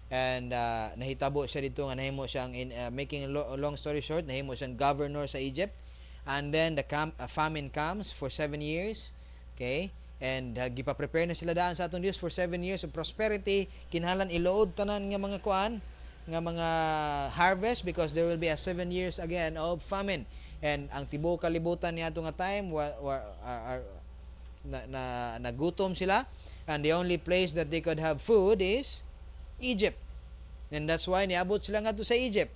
And nahitabo siya dito nga nahimo siyang making a long story short, nahimo siyang governor sa Egypt. And then the famine comes for 7 years, okay, and gipa-prepare na sila daan sa atong Dios for 7 years of prosperity. Kinahanglan iload tanan nga mga kuan nga mga harvest, because there will be a 7 years again of famine. And ang tibuok kalibutan niadto nga time nagutom sila, and the only place that they could have food is Egypt. And that's why niabot sila ngadto sa Egypt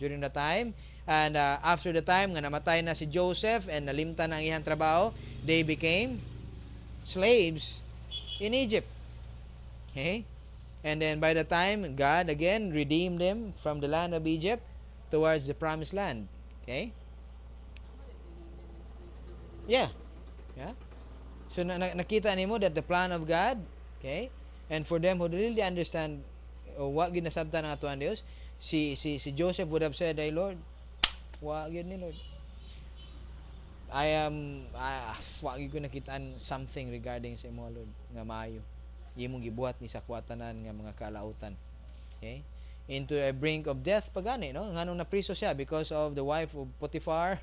during the time. And after the time nga namatay na si Joseph and nalimtan ang iyang trabaho, they became slaves in Egypt. Okay? And then by the time God again redeemed them from the land of Egypt towards the promised land. Okay? Yeah. Yeah. So nakita nimo that the plan of God, okay? And for them who really understand what ginasabtan ng atuan Dios, si Joseph would have said, "Ay Lord, wa gyud ni Lord. Wa gyud ko nakitaan something regarding sa imo Lord nga maayo. Imong gibuhat ni sa kuwatanan nga mga kalautan." Okay? Into a brink of death pagani, no? Nganong napriso siya because of the wife of Potiphar.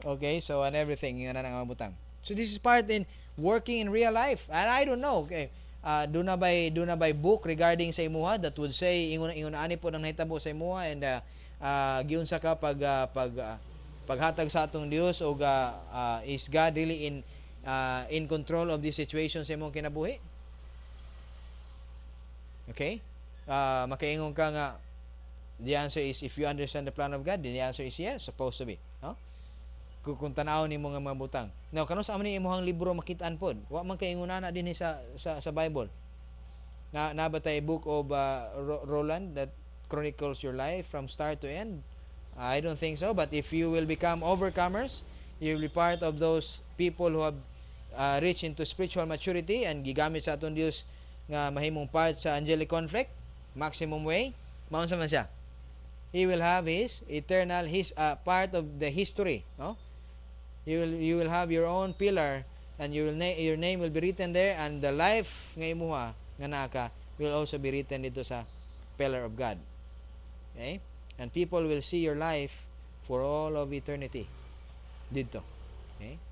Okay, so and everything nga nang mabutang. So this is part in working in real life. And I don't know, okay. Do na by book regarding sa imuha that would say ingon ani po nang nahitabo sa imuha, and giunsa ka paghatag sa atong Dios, o is God really in control of this situation sa imong kinabuhi? Okay? Makaingon ka nga the answer is, if you understand the plan of God, then the answer is yes, supposed to be, no? Kung tanaw nimo nga mga butang. Now, kanon sa amani imong libro makitaan pod? Wa man kay ingunana dinhi sa Bible. Nabatay book of Roland that chronicles your life from start to end? I don't think so, but if you will become overcomers, you will be part of those people who have reached into spiritual maturity and gigamit sa atong Dios nga mahimong part sa angelic conflict, maximum way, maun sa man siya. He will have his eternal part of the history, no? You will have your own pillar, and your name will be written there, and the life nga imuha nga naka will also be written dito sa pillar of God. Okay? And people will see your life for all of eternity dito. Okay?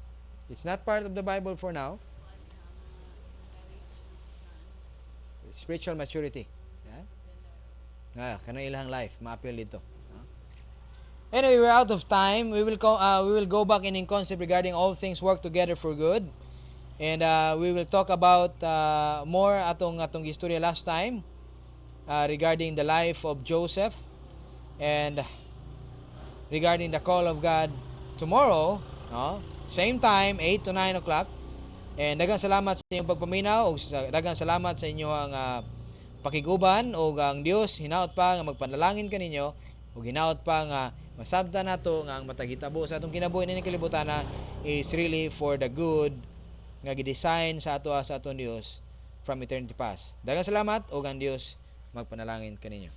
It's not part of the Bible for now. Spiritual maturity. Yeah? Kanang ilang life maapil dito. Anyway, we're out of time. We will go back in concept regarding all things work together for good, and we will talk about more atong history last time regarding the life of Joseph, and regarding the call of God tomorrow, no? Same time, 8 to 9 o'clock. And daghang salamat sa inyong pagpaminaw, ug daghang salamat sa inyong pakiguban, ug ang Dios hinaot pa nga magpanalangin kaninyo, ug hinaot pa nga masabtan nato nga ang matagitabo sa atong kinabuhi ni kalibutan is really for the good nga gidesign sa atong Dios from eternity past. Daghang salamat, ug ang Dios magpanalangin kaninyo.